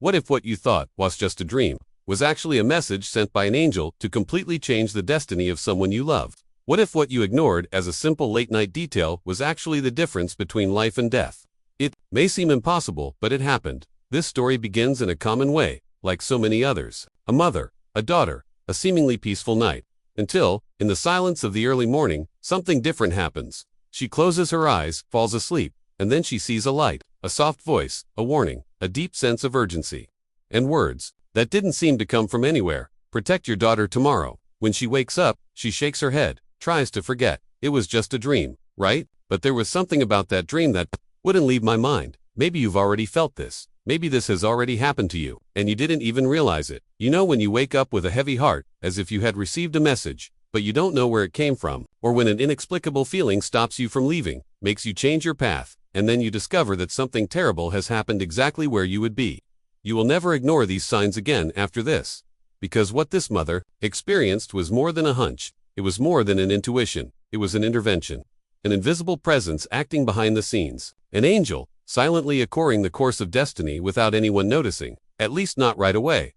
What if what you thought was just a dream was actually a message sent by an angel to completely change the destiny of someone you loved? What if what you ignored as a simple late-night detail was actually the difference between life and death? It may seem impossible, but it happened. This story begins in a common way, like so many others. A mother, a daughter, a seemingly peaceful night. Until, in the silence of the early morning, something different happens. She closes her eyes, falls asleep, and then she sees a light, a soft voice, a warning, a deep sense of urgency. And words that didn't seem to come from anywhere. Protect your daughter tomorrow. When she wakes up, she shakes her head, tries to forget. It was just a dream, right? But there was something about that dream that wouldn't leave my mind. Maybe you've already felt this. Maybe this has already happened to you, and you didn't even realize it. You know when you wake up with a heavy heart, as if you had received a message, but you don't know where it came from, or when an inexplicable feeling stops you from leaving, makes you change your path, and then you discover that something terrible has happened exactly where you would be. You will never ignore these signs again after this. Because what this mother experienced was more than a hunch. It was more than an intuition. It was an intervention. An invisible presence acting behind the scenes. An angel, silently according the course of destiny without anyone noticing. At least not right away.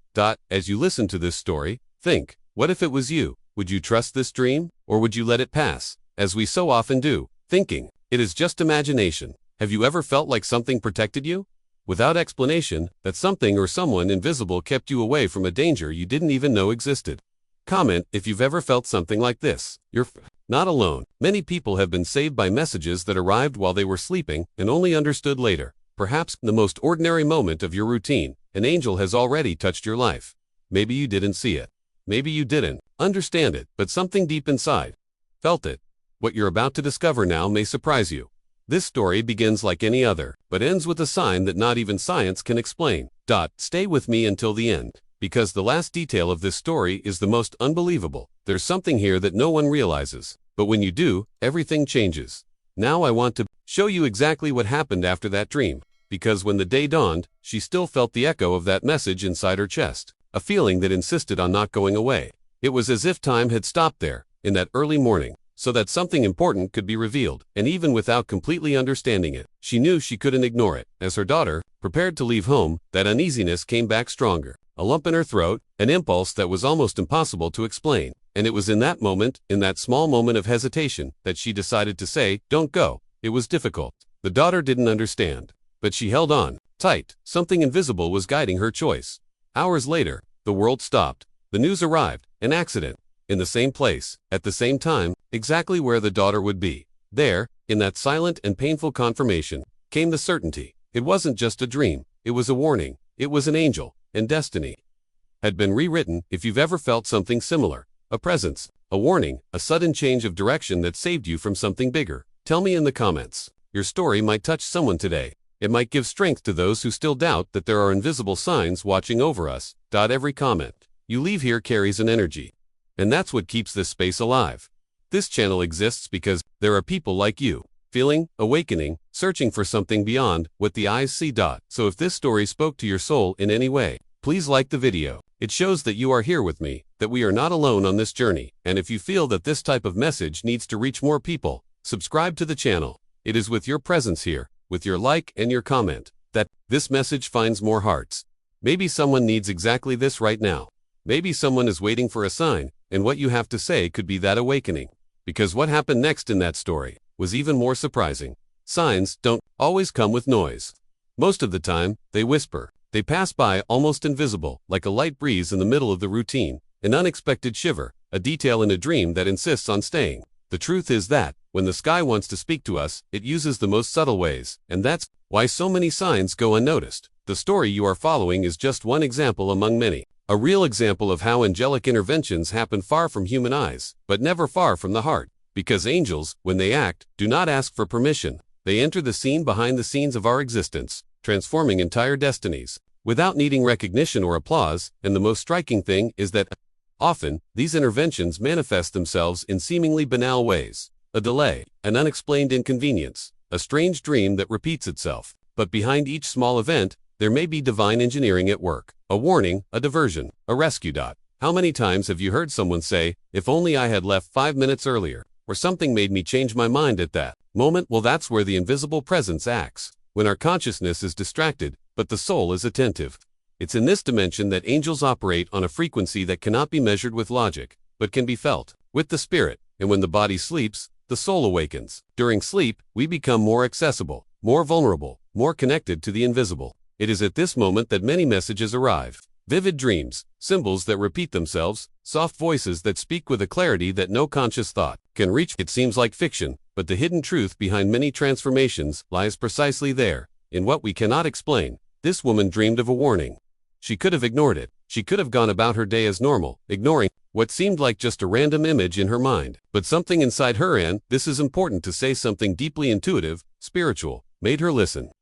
As you listen to this story, think, what if it was you? Would you trust this dream? Or would you let it pass? As we so often do, thinking, it is just imagination. Have you ever felt like something protected you? Without explanation, that something or someone invisible kept you away from a danger you didn't even know existed. Comment if you've ever felt something like this. You're not alone. Many people have been saved by messages that arrived while they were sleeping and only understood later. Perhaps in the most ordinary moment of your routine, an angel has already touched your life. Maybe you didn't see it. Maybe you didn't understand it, but something deep inside felt it. What you're about to discover now may surprise you. This story begins like any other, but ends with a sign that not even science can explain. Stay with me until the end, because the last detail of this story is the most unbelievable. There's something here that no one realizes, but when you do, everything changes. Now I want to show you exactly what happened after that dream, because when the day dawned, she still felt the echo of that message inside her chest, a feeling that insisted on not going away. It was as if time had stopped there, in that early morning, so that something important could be revealed, and even without completely understanding it, she knew she couldn't ignore it. As her daughter prepared to leave home, that uneasiness came back stronger. A lump in her throat, an impulse that was almost impossible to explain. And it was in that moment, in that small moment of hesitation, that she decided to say, "Don't go." It was difficult. The daughter didn't understand. But she held on, tight. Something invisible was guiding her choice. Hours later, the world stopped. The news arrived. An accident. In the same place, at the same time, exactly where the daughter would be. There, in that silent and painful confirmation, came the certainty. It wasn't just a dream. It was a warning. It was an angel, and destiny had been rewritten. If you've ever felt something similar, a presence, a warning, a sudden change of direction that saved you from something bigger, tell me in the comments. Your story might touch someone today. It might give strength to those who still doubt that there are invisible signs watching over us. Every comment you leave here carries an energy. And that's what keeps this space alive. This channel exists because there are people like you, feeling, awakening, searching for something beyond what the eyes see. So if this story spoke to your soul in any way, please like the video. It shows that you are here with me, that we are not alone on this journey. And if you feel that this type of message needs to reach more people, subscribe to the channel. It is with your presence here, with your like and your comment, that this message finds more hearts. Maybe someone needs exactly this right now. Maybe someone is waiting for a sign, and what you have to say could be that awakening. Because what happened next in that story was even more surprising. Signs don't always come with noise. Most of the time, they whisper. They pass by almost invisible, like a light breeze in the middle of the routine, an unexpected shiver, a detail in a dream that insists on staying. The truth is that, when the sky wants to speak to us, it uses the most subtle ways, and that's why so many signs go unnoticed. The story you are following is just one example among many. A real example of how angelic interventions happen far from human eyes, but never far from the heart. Because angels, when they act, do not ask for permission. They enter the scene behind the scenes of our existence, transforming entire destinies, without needing recognition or applause. And the most striking thing is that, often, these interventions manifest themselves in seemingly banal ways. A delay, an unexplained inconvenience, a strange dream that repeats itself. But behind each small event, there may be divine engineering at work. A warning, a diversion, a rescue. How many times have you heard someone say, "If only I had left 5 minutes earlier," or "Something made me change my mind at that moment"? Well, that's where the invisible presence acts. When our consciousness is distracted, but the soul is attentive. It's in this dimension that angels operate on a frequency that cannot be measured with logic, but can be felt with the spirit, and when the body sleeps, the soul awakens. During sleep, we become more accessible, more vulnerable, more connected to the invisible. It is at this moment that many messages arrive. Vivid dreams, symbols that repeat themselves, soft voices that speak with a clarity that no conscious thought can reach. It seems like fiction, but the hidden truth behind many transformations lies precisely there, in what we cannot explain. This woman dreamed of a warning. She could have ignored it. She could have gone about her day as normal, ignoring what seemed like just a random image in her mind. But something inside her, and this is important to say, something deeply intuitive, spiritual, made her listen.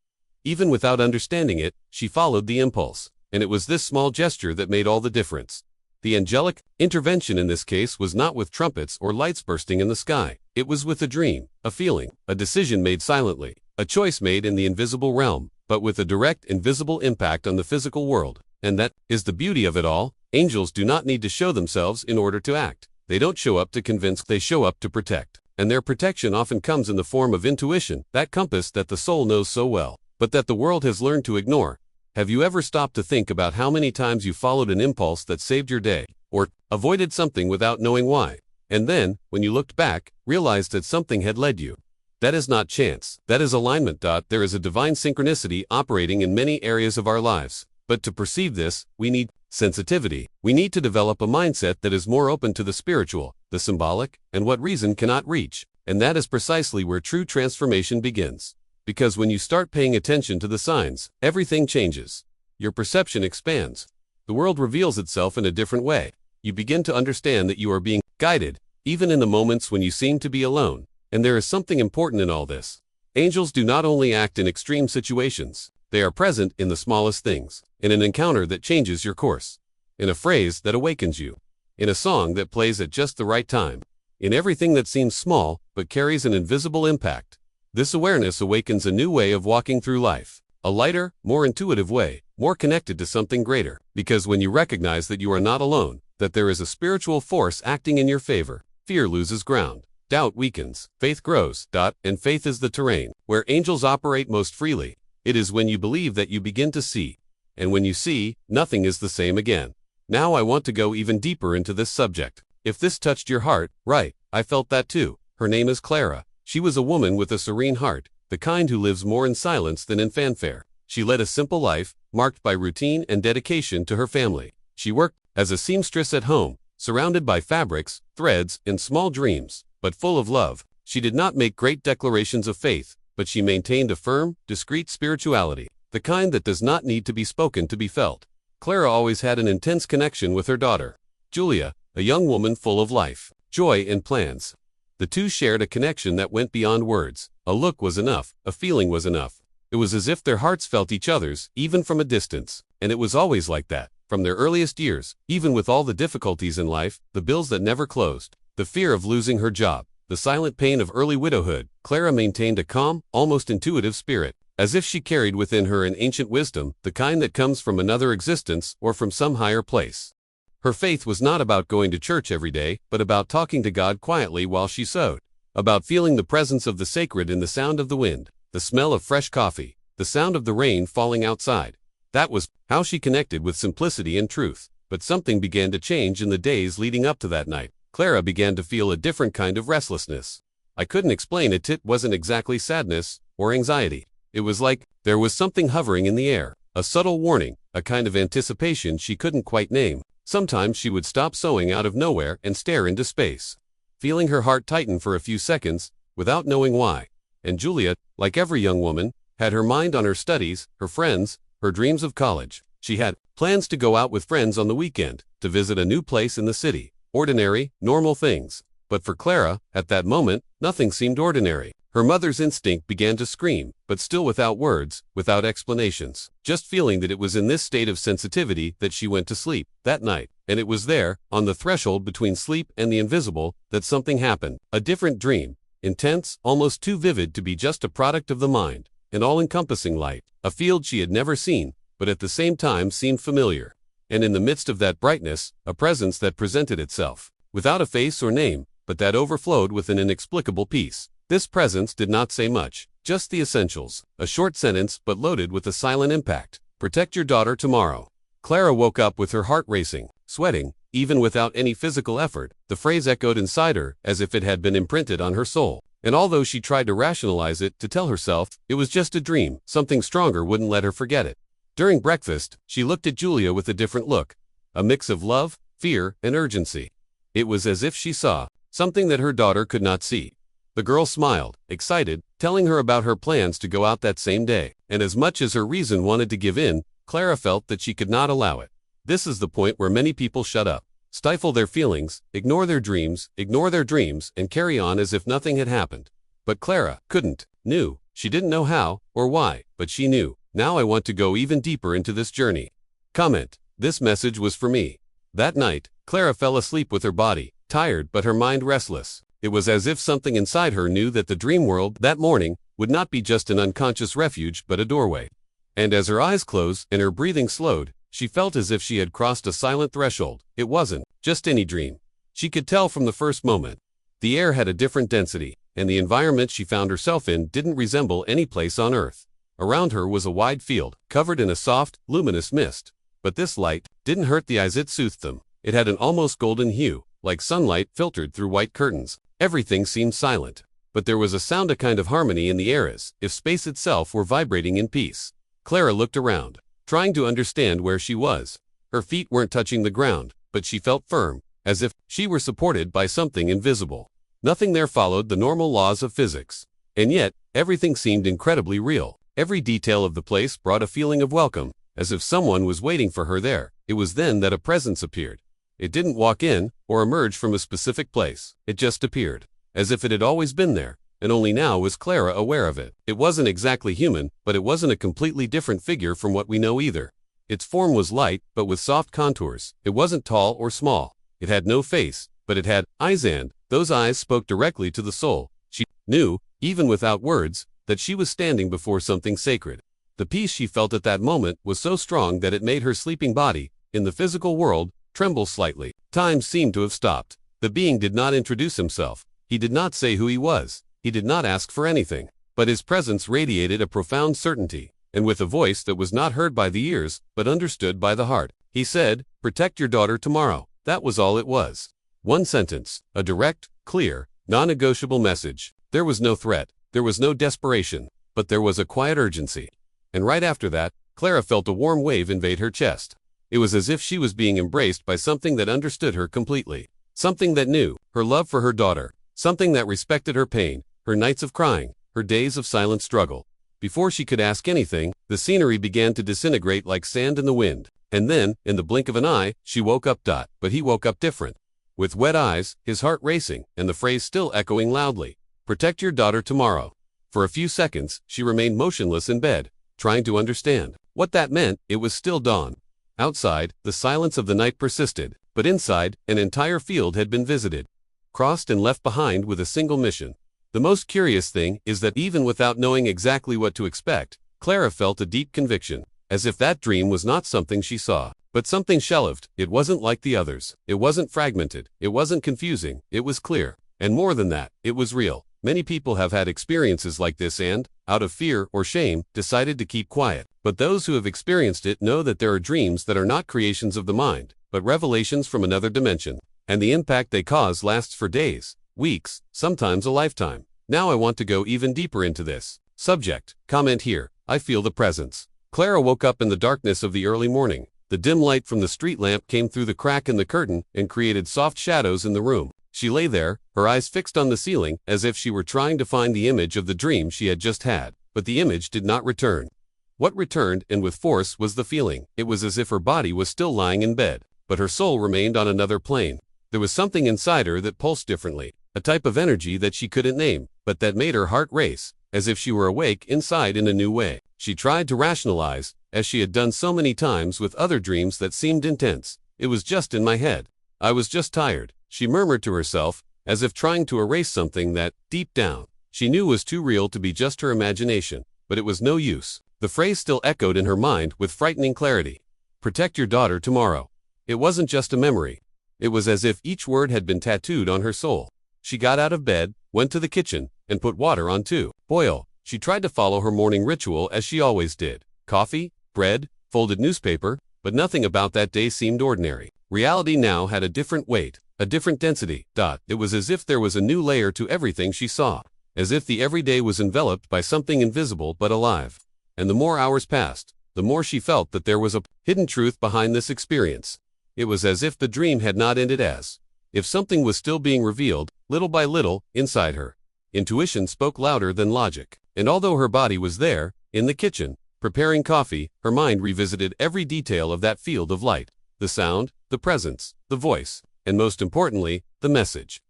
Even without understanding it, she followed the impulse. And it was this small gesture that made all the difference. The angelic intervention in this case was not with trumpets or lights bursting in the sky. It was with a dream, a feeling, a decision made silently, a choice made in the invisible realm, but with a direct invisible impact on the physical world. And that is the beauty of it all. Angels do not need to show themselves in order to act. They don't show up to convince, they show up to protect. And their protection often comes in the form of intuition, that compass that the soul knows so well, but that the world has learned to ignore. Have you ever stopped to think about how many times you followed an impulse that saved your day, or avoided something without knowing why, and then, when you looked back, realized that something had led you? That is not chance, that is alignment. There is a divine synchronicity operating in many areas of our lives, but to perceive this, we need sensitivity. We need to develop a mindset that is more open to the spiritual, the symbolic, and what reason cannot reach, and that is precisely where true transformation begins. Because when you start paying attention to the signs, everything changes. Your perception expands. The world reveals itself in a different way. You begin to understand that you are being guided, even in the moments when you seem to be alone. And there is something important in all this. Angels do not only act in extreme situations, they are present in the smallest things, in an encounter that changes your course, in a phrase that awakens you, in a song that plays at just the right time, in everything that seems small but carries an invisible impact. This awareness awakens a new way of walking through life, a lighter, more intuitive way, more connected to something greater. Because when you recognize that you are not alone, that there is a spiritual force acting in your favor, fear loses ground, doubt weakens, faith grows. And faith is the terrain where angels operate most freely. It is when you believe that you begin to see. And when you see, nothing is the same again. Now I want to go even deeper into this subject. If this touched your heart, right, I felt that too. Her name is Clara. She was a woman with a serene heart, the kind who lives more in silence than in fanfare. She led a simple life, marked by routine and dedication to her family. She worked as a seamstress at home, surrounded by fabrics, threads, and small dreams, but full of love. She did not make great declarations of faith, but she maintained a firm, discreet spirituality, the kind that does not need to be spoken to be felt. Clara always had an intense connection with her daughter, Julia, a young woman full of life, joy, and plans. The two shared a connection that went beyond words. A look was enough, a feeling was enough. It was as if their hearts felt each other's, even from a distance. And it was always like that, from their earliest years, even with all the difficulties in life, the bills that never closed, the fear of losing her job, the silent pain of early widowhood. Clara maintained a calm, almost intuitive spirit, as if she carried within her an ancient wisdom, the kind that comes from another existence or from some higher place. Her faith was not about going to church every day, but about talking to God quietly while she sewed, about feeling the presence of the sacred in the sound of the wind, the smell of fresh coffee, the sound of the rain falling outside. That was how she connected with simplicity and truth. But something began to change in the days leading up to that night. Clara began to feel a different kind of restlessness. I couldn't explain it. It wasn't exactly sadness or anxiety. It was like there was something hovering in the air, a subtle warning, a kind of anticipation she couldn't quite name. Sometimes she would stop sewing out of nowhere and stare into space, feeling her heart tighten for a few seconds, without knowing why. And Julia, like every young woman, had her mind on her studies, her friends, her dreams of college. She had plans to go out with friends on the weekend, to visit a new place in the city. Ordinary, normal things. But for Clara, at that moment, nothing seemed ordinary. Her mother's instinct began to scream, but still without words, without explanations. Just feeling that it was in this state of sensitivity that she went to sleep that night. And it was there, on the threshold between sleep and the invisible, that something happened. A different dream. Intense, almost too vivid to be just a product of the mind. An all-encompassing light. A field she had never seen, but at the same time seemed familiar. And in the midst of that brightness, a presence that presented itself. Without a face or name, but that overflowed with an inexplicable peace. This presence did not say much, just the essentials, a short sentence but loaded with a silent impact. Protect your daughter tomorrow. Clara woke up with her heart racing, sweating, even without any physical effort. The phrase echoed inside her as if it had been imprinted on her soul. And although she tried to rationalize it to tell herself it was just a dream, something stronger wouldn't let her forget it. During breakfast, she looked at Julia with a different look, a mix of love, fear, and urgency. It was as if she saw something that her daughter could not see. The girl smiled, excited, telling her about her plans to go out that same day. And as much as her reason wanted to give in, Clara felt that she could not allow it. This is the point where many people shut up, stifle their feelings, ignore their dreams, and carry on as if nothing had happened. But Clara couldn't, knew. She didn't know how or why, but she knew. Now I want to go even deeper into this journey. Comment. This message was for me. That night, Clara fell asleep with her body tired but her mind restless. It was as if something inside her knew that the dream world that morning would not be just an unconscious refuge but a doorway. And as her eyes closed and her breathing slowed, she felt as if she had crossed a silent threshold. It wasn't just any dream. She could tell from the first moment. The air had a different density, and the environment she found herself in didn't resemble any place on earth. Around her was a wide field, covered in a soft, luminous mist. But this light didn't hurt the eyes, it soothed them. It had an almost golden hue, like sunlight filtered through white curtains. Everything seemed silent, but there was a sound, a kind of harmony in the air, as if space itself were vibrating in peace. Clara looked around, trying to understand where she was. Her feet weren't touching the ground, but she felt firm, as if she were supported by something invisible. Nothing there followed the normal laws of physics. And yet, everything seemed incredibly real. Every detail of the place brought a feeling of welcome, as if someone was waiting for her there. It was then that a presence appeared. It didn't walk in or emerge from a specific place. It just appeared, as if it had always been there, and only now was Clara aware of it. It wasn't exactly human, but it wasn't a completely different figure from what we know either. Its form was light, but with soft contours. It wasn't tall or small. It had no face, but it had eyes, and those eyes spoke directly to the soul. She knew, even without words, that she was standing before something sacred. The peace she felt at that moment was so strong that it made her sleeping body, in the physical world, tremble slightly. Time seemed to have stopped. The being did not introduce himself. He did not say who he was. He did not ask for anything. But his presence radiated a profound certainty, and with a voice that was not heard by the ears, but understood by the heart. He said, "Protect your daughter tomorrow." That was all it was. One sentence, a direct, clear, non-negotiable message. There was no threat. There was no desperation. But there was a quiet urgency. And right after that, Clara felt a warm wave invade her chest. It was as if she was being embraced by something that understood her completely. Something that knew her love for her daughter. Something that respected her pain, her nights of crying, her days of silent struggle. Before she could ask anything, the scenery began to disintegrate like sand in the wind. And then, in the blink of an eye, she woke up. But he woke up different. With wet eyes, his heart racing, and the phrase still echoing loudly. Protect your daughter tomorrow. For a few seconds, she remained motionless in bed, trying to understand what that meant. It was still dawn. Outside, the silence of the night persisted, but inside, an entire field had been visited, crossed and left behind with a single mission. The most curious thing is that even without knowing exactly what to expect, Clara felt a deep conviction, as if that dream was not something she saw, but something shelved. It wasn't like the others. It wasn't fragmented. It wasn't confusing. It was clear. And more than that, it was real. Many people have had experiences like this and, out of fear or shame, decided to keep quiet. But those who have experienced it know that there are dreams that are not creations of the mind, but revelations from another dimension. And the impact they cause lasts for days, weeks, sometimes a lifetime. Now I want to go even deeper into this subject. Comment here. I feel the presence. Clara woke up in the darkness of the early morning. The dim light from the street lamp came through the crack in the curtain and created soft shadows in the room. She lay there, her eyes fixed on the ceiling, as if she were trying to find the image of the dream she had just had. But the image did not return. What returned, and with force, was the feeling. It was as if her body was still lying in bed, but her soul remained on another plane. There was something inside her that pulsed differently, a type of energy that she couldn't name, but that made her heart race, as if she were awake inside in a new way. She tried to rationalize, as she had done so many times with other dreams that seemed intense. It was just in my head. I was just tired, she murmured to herself, as if trying to erase something that, deep down, she knew was too real to be just her imagination. But it was no use. The phrase still echoed in her mind with frightening clarity. Protect your daughter tomorrow. It wasn't just a memory. It was as if each word had been tattooed on her soul. She got out of bed, went to the kitchen, and put water on to boil. She tried to follow her morning ritual as she always did. Coffee, bread, folded newspaper, But nothing about that day seemed ordinary. Reality now had a different weight, a different density. It was as if there was a new layer to everything she saw, as if the everyday was enveloped by something invisible but alive. And the more hours passed, the more she felt that there was a hidden truth behind this experience. It was as if the dream had not ended, as if something was still being revealed, little by little, inside her. Intuition spoke louder than logic. And although her body was there, in the kitchen, preparing coffee, her mind revisited every detail of that field of light. The sound, the presence, the voice, and most importantly, the message.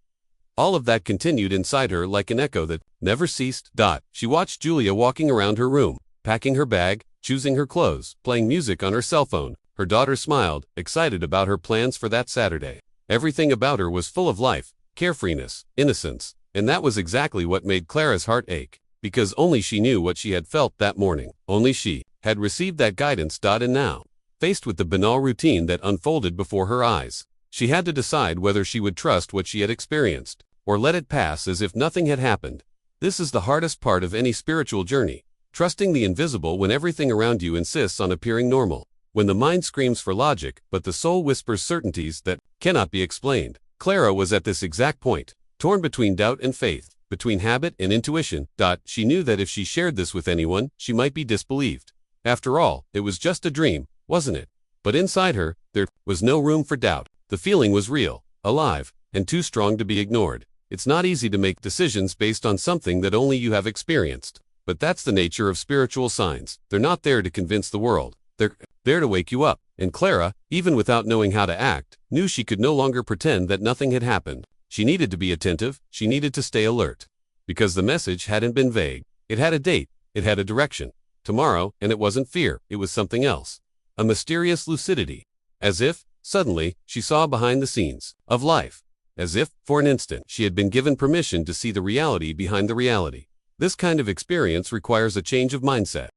All of that continued inside her like an echo that never ceased. She watched Julia walking around her room, packing her bag, choosing her clothes, playing music on her cell phone. Her daughter smiled, excited about her plans for that Saturday. Everything about her was full of life, carefreeness, innocence, and that was exactly what made Clara's heart ache, because only she knew what she had felt that morning. Only she had received that guidance. And now, faced with the banal routine that unfolded before her eyes, she had to decide whether she would trust what she had experienced, or let it pass as if nothing had happened. This is the hardest part of any spiritual journey, trusting the invisible when everything around you insists on appearing normal, when the mind screams for logic but the soul whispers certainties that cannot be explained. Clara was at this exact point, torn between doubt and faith, between habit and intuition. She knew that if she shared this with anyone, she might be disbelieved. After all, it was just a dream, wasn't it? But inside her, there was no room for doubt. The feeling was real, alive, and too strong to be ignored. It's not easy to make decisions based on something that only you have experienced. But that's the nature of spiritual signs. They're not there to convince the world. They're there to wake you up. And Clara, even without knowing how to act, knew she could no longer pretend that nothing had happened. She needed to be attentive, she needed to stay alert. Because the message hadn't been vague. It had a date, it had a direction. Tomorrow, and it wasn't fear, it was something else. A mysterious lucidity. As if, suddenly, she saw behind the scenes of life. As if, for an instant, she had been given permission to see the reality behind the reality. This kind of experience requires a change of mindset.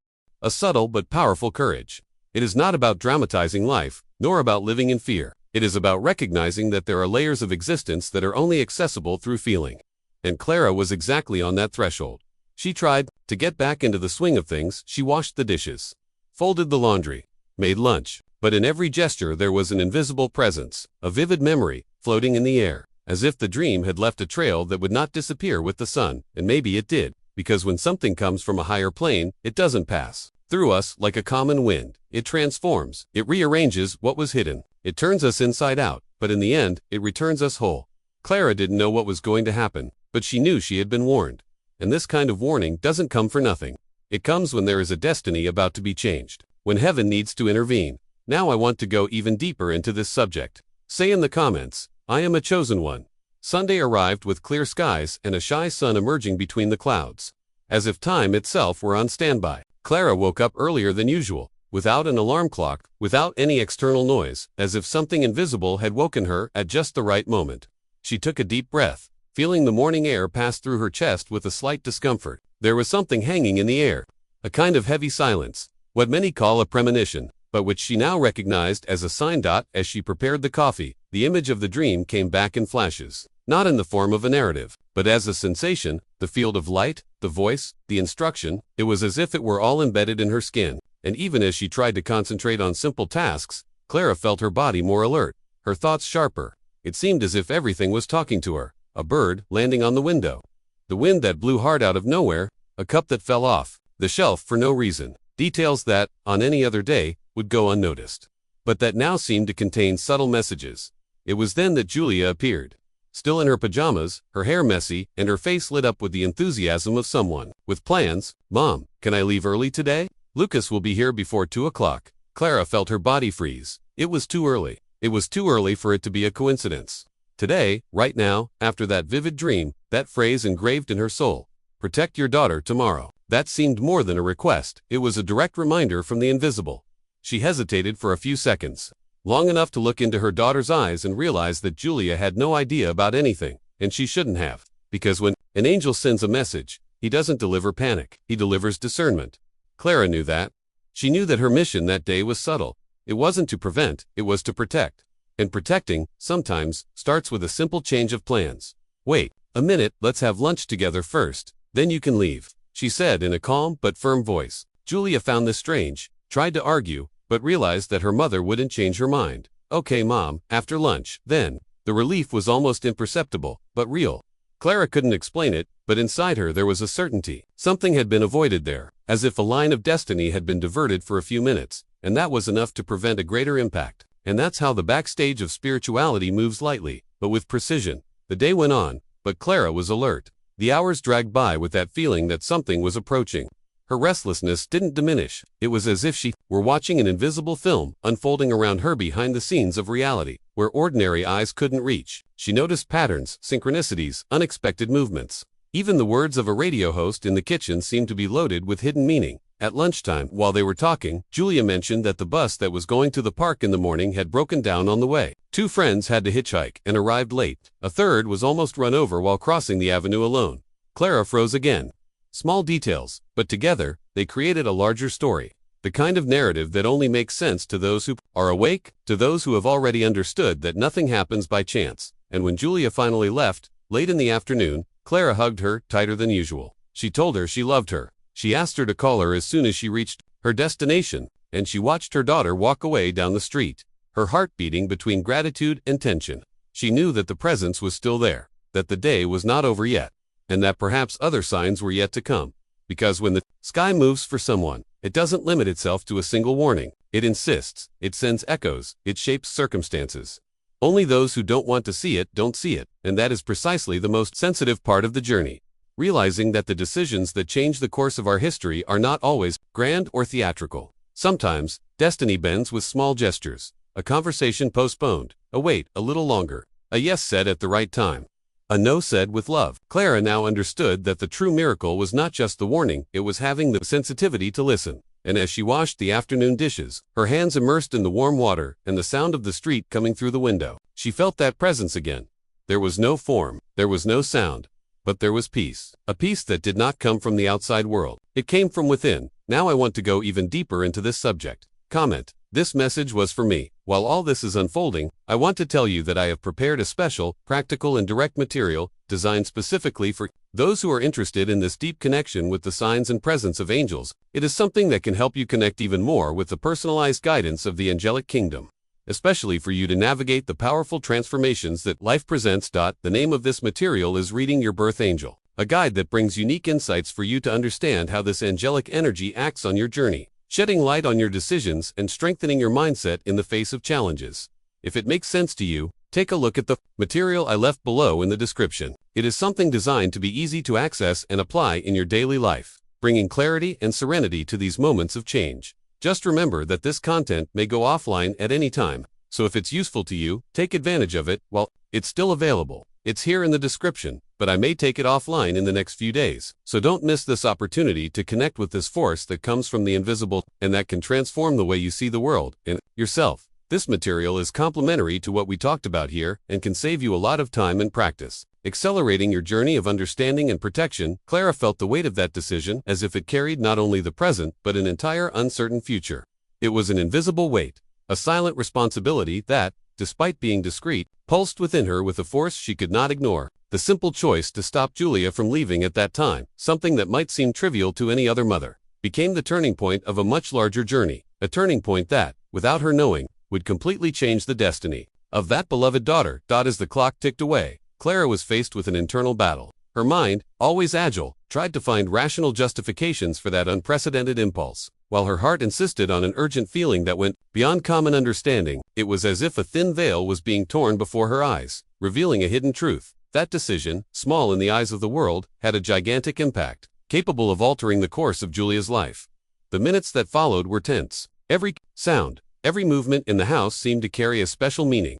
A subtle but powerful courage. It is not about dramatizing life, nor about living in fear. It is about recognizing that there are layers of existence that are only accessible through feeling. And Clara was exactly on that threshold. She tried to get back into the swing of things. She washed the dishes, folded the laundry, made lunch. But in every gesture there was an invisible presence, a vivid memory, floating in the air, as if the dream had left a trail that would not disappear with the sun. And maybe it did, because when something comes from a higher plane, it doesn't pass through us like a common wind. It transforms, it rearranges what was hidden. It turns us inside out, but in the end, it returns us whole. Clara didn't know what was going to happen, but she knew she had been warned. And this kind of warning doesn't come for nothing. It comes when there is a destiny about to be changed, when heaven needs to intervene. Now I want to go even deeper into this subject. Say in the comments, I am a chosen one. Sunday arrived with clear skies and a shy sun emerging between the clouds. As if time itself were on standby. Clara woke up earlier than usual, without an alarm clock, without any external noise, as if something invisible had woken her at just the right moment. She took a deep breath, feeling the morning air pass through her chest with a slight discomfort. There was something hanging in the air, a kind of heavy silence, what many call a premonition, but which she now recognized as a sign. As she prepared the coffee, the image of the dream came back in flashes, not in the form of a narrative, but as a sensation, the field of light, the voice, the instruction. It was as if it were all embedded in her skin, and even as she tried to concentrate on simple tasks, Clara felt her body more alert, her thoughts sharper. It seemed as if everything was talking to her, a bird landing on the window, the wind that blew hard out of nowhere, a cup that fell off the shelf for no reason, details that, on any other day, would go unnoticed, but that now seemed to contain subtle messages. It was then that Julia appeared. Still in her pajamas, her hair messy, and her face lit up with the enthusiasm of someone with plans. Mom, can I leave early today? Lucas will be here before 2 o'clock. Clara felt her body freeze. It was too early. It was too early for it to be a coincidence. Today, right now, after that vivid dream, that phrase engraved in her soul. Protect your daughter tomorrow. That seemed more than a request. It was a direct reminder from the invisible. She hesitated for a few seconds, long enough to look into her daughter's eyes and realize that Julia had no idea about anything, and she shouldn't have, because when an angel sends a message, he doesn't deliver panic, he delivers discernment. Clara knew that. She knew that her mission that day was subtle. It wasn't to prevent, it was to protect. And protecting, sometimes, starts with a simple change of plans. Wait a minute, let's have lunch together first, then you can leave, she said in a calm but firm voice. Julia found this strange, tried to argue, but realized that her mother wouldn't change her mind. "Okay, Mom, after lunch, then." The relief was almost imperceptible, but real. Clara couldn't explain it, but inside her there was a certainty. Something had been avoided there, as if a line of destiny had been diverted for a few minutes, and that was enough to prevent a greater impact. And that's how the backstage of spirituality moves lightly, but with precision. The day went on, but Clara was alert. The hours dragged by with that feeling that something was approaching. Her restlessness didn't diminish. It was as if she were watching an invisible film unfolding around her behind the scenes of reality, where ordinary eyes couldn't reach. She noticed patterns, synchronicities, unexpected movements. Even the words of a radio host in the kitchen seemed to be loaded with hidden meaning. At lunchtime, while they were talking, Julia mentioned that the bus that was going to the park in the morning had broken down on the way. 2 friends had to hitchhike and arrived late. A third was almost run over while crossing the avenue alone. Clara froze again. Small details, but together, they created a larger story. The kind of narrative that only makes sense to those who are awake, to those who have already understood that nothing happens by chance. And when Julia finally left, late in the afternoon, Clara hugged her tighter than usual. She told her she loved her. She asked her to call her as soon as she reached her destination, and she watched her daughter walk away down the street, her heart beating between gratitude and tension. She knew that the presence was still there, that the day was not over yet, and that perhaps other signs were yet to come. Because when the sky moves for someone, it doesn't limit itself to a single warning. It insists, it sends echoes, it shapes circumstances. Only those who don't want to see it don't see it, and that is precisely the most sensitive part of the journey. Realizing that the decisions that change the course of our history are not always grand or theatrical. Sometimes, destiny bends with small gestures. A conversation postponed, a wait a little longer, a yes said at the right time, a no said with love. Clara now understood that the true miracle was not just the warning, it was having the sensitivity to listen. And as she washed the afternoon dishes, her hands immersed in the warm water and the sound of the street coming through the window, she felt that presence again. There was no form, there was no sound, but there was peace. A peace that did not come from the outside world. It came from within. Now I want to go even deeper into this subject. Comment. This message was for me. While all this is unfolding, I want to tell you that I have prepared a special, practical and direct material designed specifically for those who are interested in this deep connection with the signs and presence of angels. It is something that can help you connect even more with the personalized guidance of the angelic kingdom, especially for you to navigate the powerful transformations that life presents. The name of this material is Reading Your Birth Angel, a guide that brings unique insights for you to understand how this angelic energy acts on your journey, shedding light on your decisions and strengthening your mindset in the face of challenges. If it makes sense to you, take a look at the material I left below in the description. It is something designed to be easy to access and apply in your daily life, bringing clarity and serenity to these moments of change. Just remember that this content may go offline at any time, so if it's useful to you, take advantage of it while it's still available. It's here in the description, but I may take it offline in the next few days. So don't miss this opportunity to connect with this force that comes from the invisible and that can transform the way you see the world and yourself. This material is complementary to what we talked about here and can save you a lot of time and practice, accelerating your journey of understanding and protection. Clara felt the weight of that decision as if it carried not only the present but an entire uncertain future. It was an invisible weight, a silent responsibility that, despite being discreet, pulsed within her with a force she could not ignore. The simple choice to stop Julia from leaving at that time, something that might seem trivial to any other mother, became the turning point of a much larger journey, a turning point that, without her knowing, would completely change the destiny of that beloved daughter. As the clock ticked away, Clara was faced with an internal battle. Her mind, always agile, tried to find rational justifications for that unprecedented impulse, while her heart insisted on an urgent feeling that went beyond common understanding. It was as if a thin veil was being torn before her eyes, revealing a hidden truth. That decision, small in the eyes of the world, had a gigantic impact, capable of altering the course of Julia's life. The minutes that followed were tense. Every sound, every movement in the house seemed to carry a special meaning.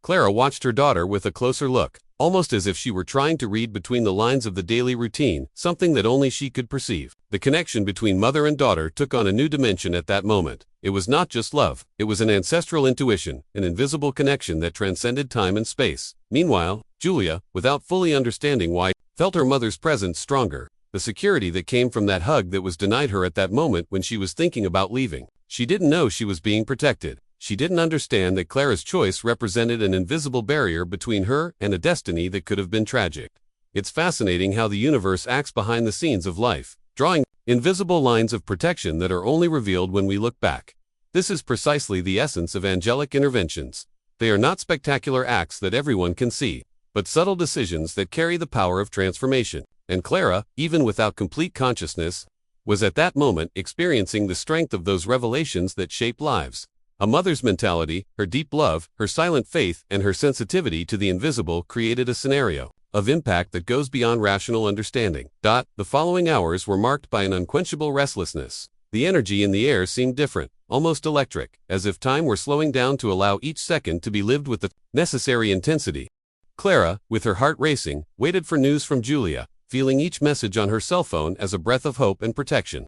Clara watched her daughter with a closer look, almost as if she were trying to read between the lines of the daily routine, something that only she could perceive. The connection between mother and daughter took on a new dimension at that moment. It was not just love, it was an ancestral intuition, an invisible connection that transcended time and space. Meanwhile, Julia, without fully understanding why, felt her mother's presence stronger, the security that came from that hug that was denied her at that moment when she was thinking about leaving. She didn't know she was being protected. She didn't understand that Clara's choice represented an invisible barrier between her and a destiny that could have been tragic. It's fascinating how the universe acts behind the scenes of life, drawing invisible lines of protection that are only revealed when we look back. This is precisely the essence of angelic interventions. They are not spectacular acts that everyone can see, but subtle decisions that carry the power of transformation. And Clara, even without complete consciousness, was at that moment experiencing the strength of those revelations that shape lives. A mother's mentality, her deep love, her silent faith, and her sensitivity to the invisible created a scenario of impact that goes beyond rational understanding. The following hours were marked by an unquenchable restlessness. The energy in the air seemed different, almost electric, as if time were slowing down to allow each second to be lived with the necessary intensity. Clara, with her heart racing, waited for news from Julia, feeling each message on her cell phone as a breath of hope and protection.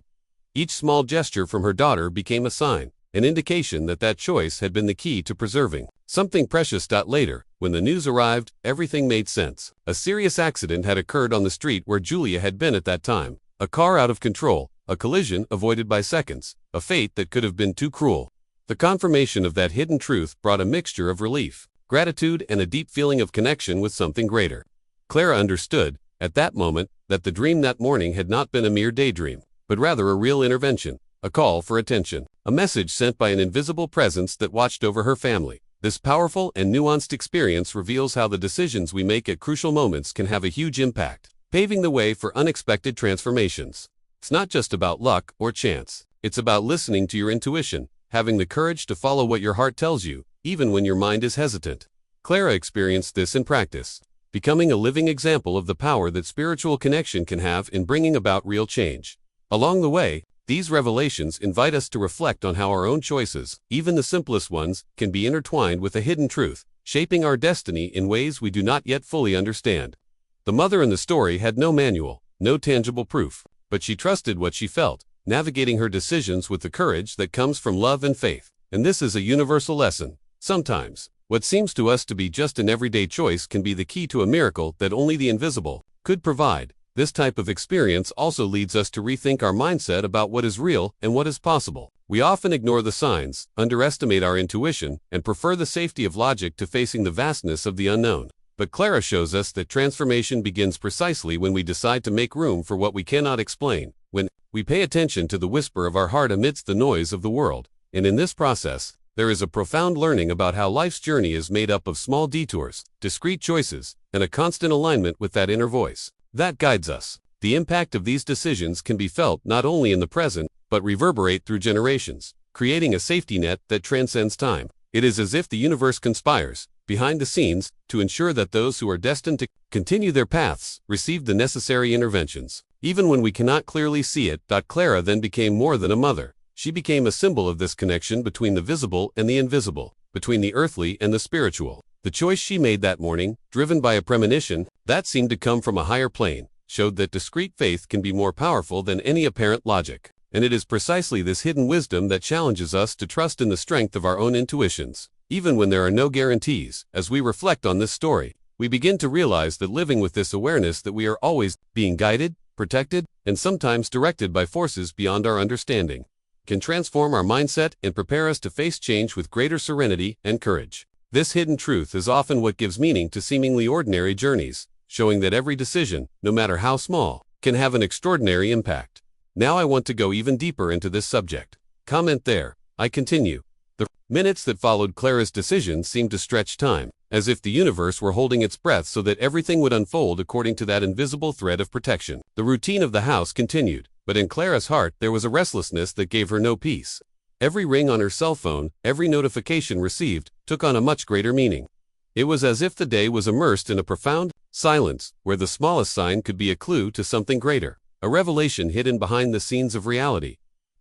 Each small gesture from her daughter became a sign, an indication that that choice had been the key to preserving something precious. Later, when the news arrived, everything made sense. A serious accident had occurred on the street where Julia had been at that time. A car out of control, a collision avoided by seconds, a fate that could have been too cruel. The confirmation of that hidden truth brought a mixture of relief, gratitude, and a deep feeling of connection with something greater. Clara understood, at that moment, that the dream that morning had not been a mere daydream, but rather a real intervention, a call for attention, a message sent by an invisible presence that watched over her family. This powerful and nuanced experience reveals how the decisions we make at crucial moments can have a huge impact, paving the way for unexpected transformations. It's not just about luck or chance. It's about listening to your intuition, having the courage to follow what your heart tells you, even when your mind is hesitant. Clara experienced this in practice, becoming a living example of the power that spiritual connection can have in bringing about real change. Along the way, these revelations invite us to reflect on how our own choices, even the simplest ones, can be intertwined with a hidden truth, shaping our destiny in ways we do not yet fully understand. The mother in the story had no manual, no tangible proof, but she trusted what she felt, navigating her decisions with the courage that comes from love and faith. And this is a universal lesson. Sometimes, what seems to us to be just an everyday choice can be the key to a miracle that only the invisible could provide. This type of experience also leads us to rethink our mindset about what is real and what is possible. We often ignore the signs, underestimate our intuition, and prefer the safety of logic to facing the vastness of the unknown. But Clara shows us that transformation begins precisely when we decide to make room for what we cannot explain, when we pay attention to the whisper of our heart amidst the noise of the world. And in this process, there is a profound learning about how life's journey is made up of small detours, discrete choices, and a constant alignment with that inner voice that guides us. The impact of these decisions can be felt not only in the present, but reverberate through generations, creating a safety net that transcends time. It is as if the universe conspires, behind the scenes, to ensure that those who are destined to continue their paths receive the necessary interventions, even when we cannot clearly see it. Clara then became more than a mother. She became a symbol of this connection between the visible and the invisible, between the earthly and the spiritual. The choice she made that morning, driven by a premonition that seemed to come from a higher plane, showed that discreet faith can be more powerful than any apparent logic. And it is precisely this hidden wisdom that challenges us to trust in the strength of our own intuitions, even when there are no guarantees. As we reflect on this story, we begin to realize that living with this awareness that we are always being guided, protected, and sometimes directed by forces beyond our understanding, can transform our mindset and prepare us to face change with greater serenity and courage. This hidden truth is often what gives meaning to seemingly ordinary journeys, showing that every decision, no matter how small, can have an extraordinary impact. Now I want to go even deeper into this subject. Comment there. I continue. The minutes that followed Clara's decision seemed to stretch time, as if the universe were holding its breath so that everything would unfold according to that invisible thread of protection. The routine of the house continued, but in Clara's heart there was a restlessness that gave her no peace. Every ring on her cell phone, every notification received, took on a much greater meaning. It was as if the day was immersed in a profound silence, where the smallest sign could be a clue to something greater, a revelation hidden behind the scenes of reality.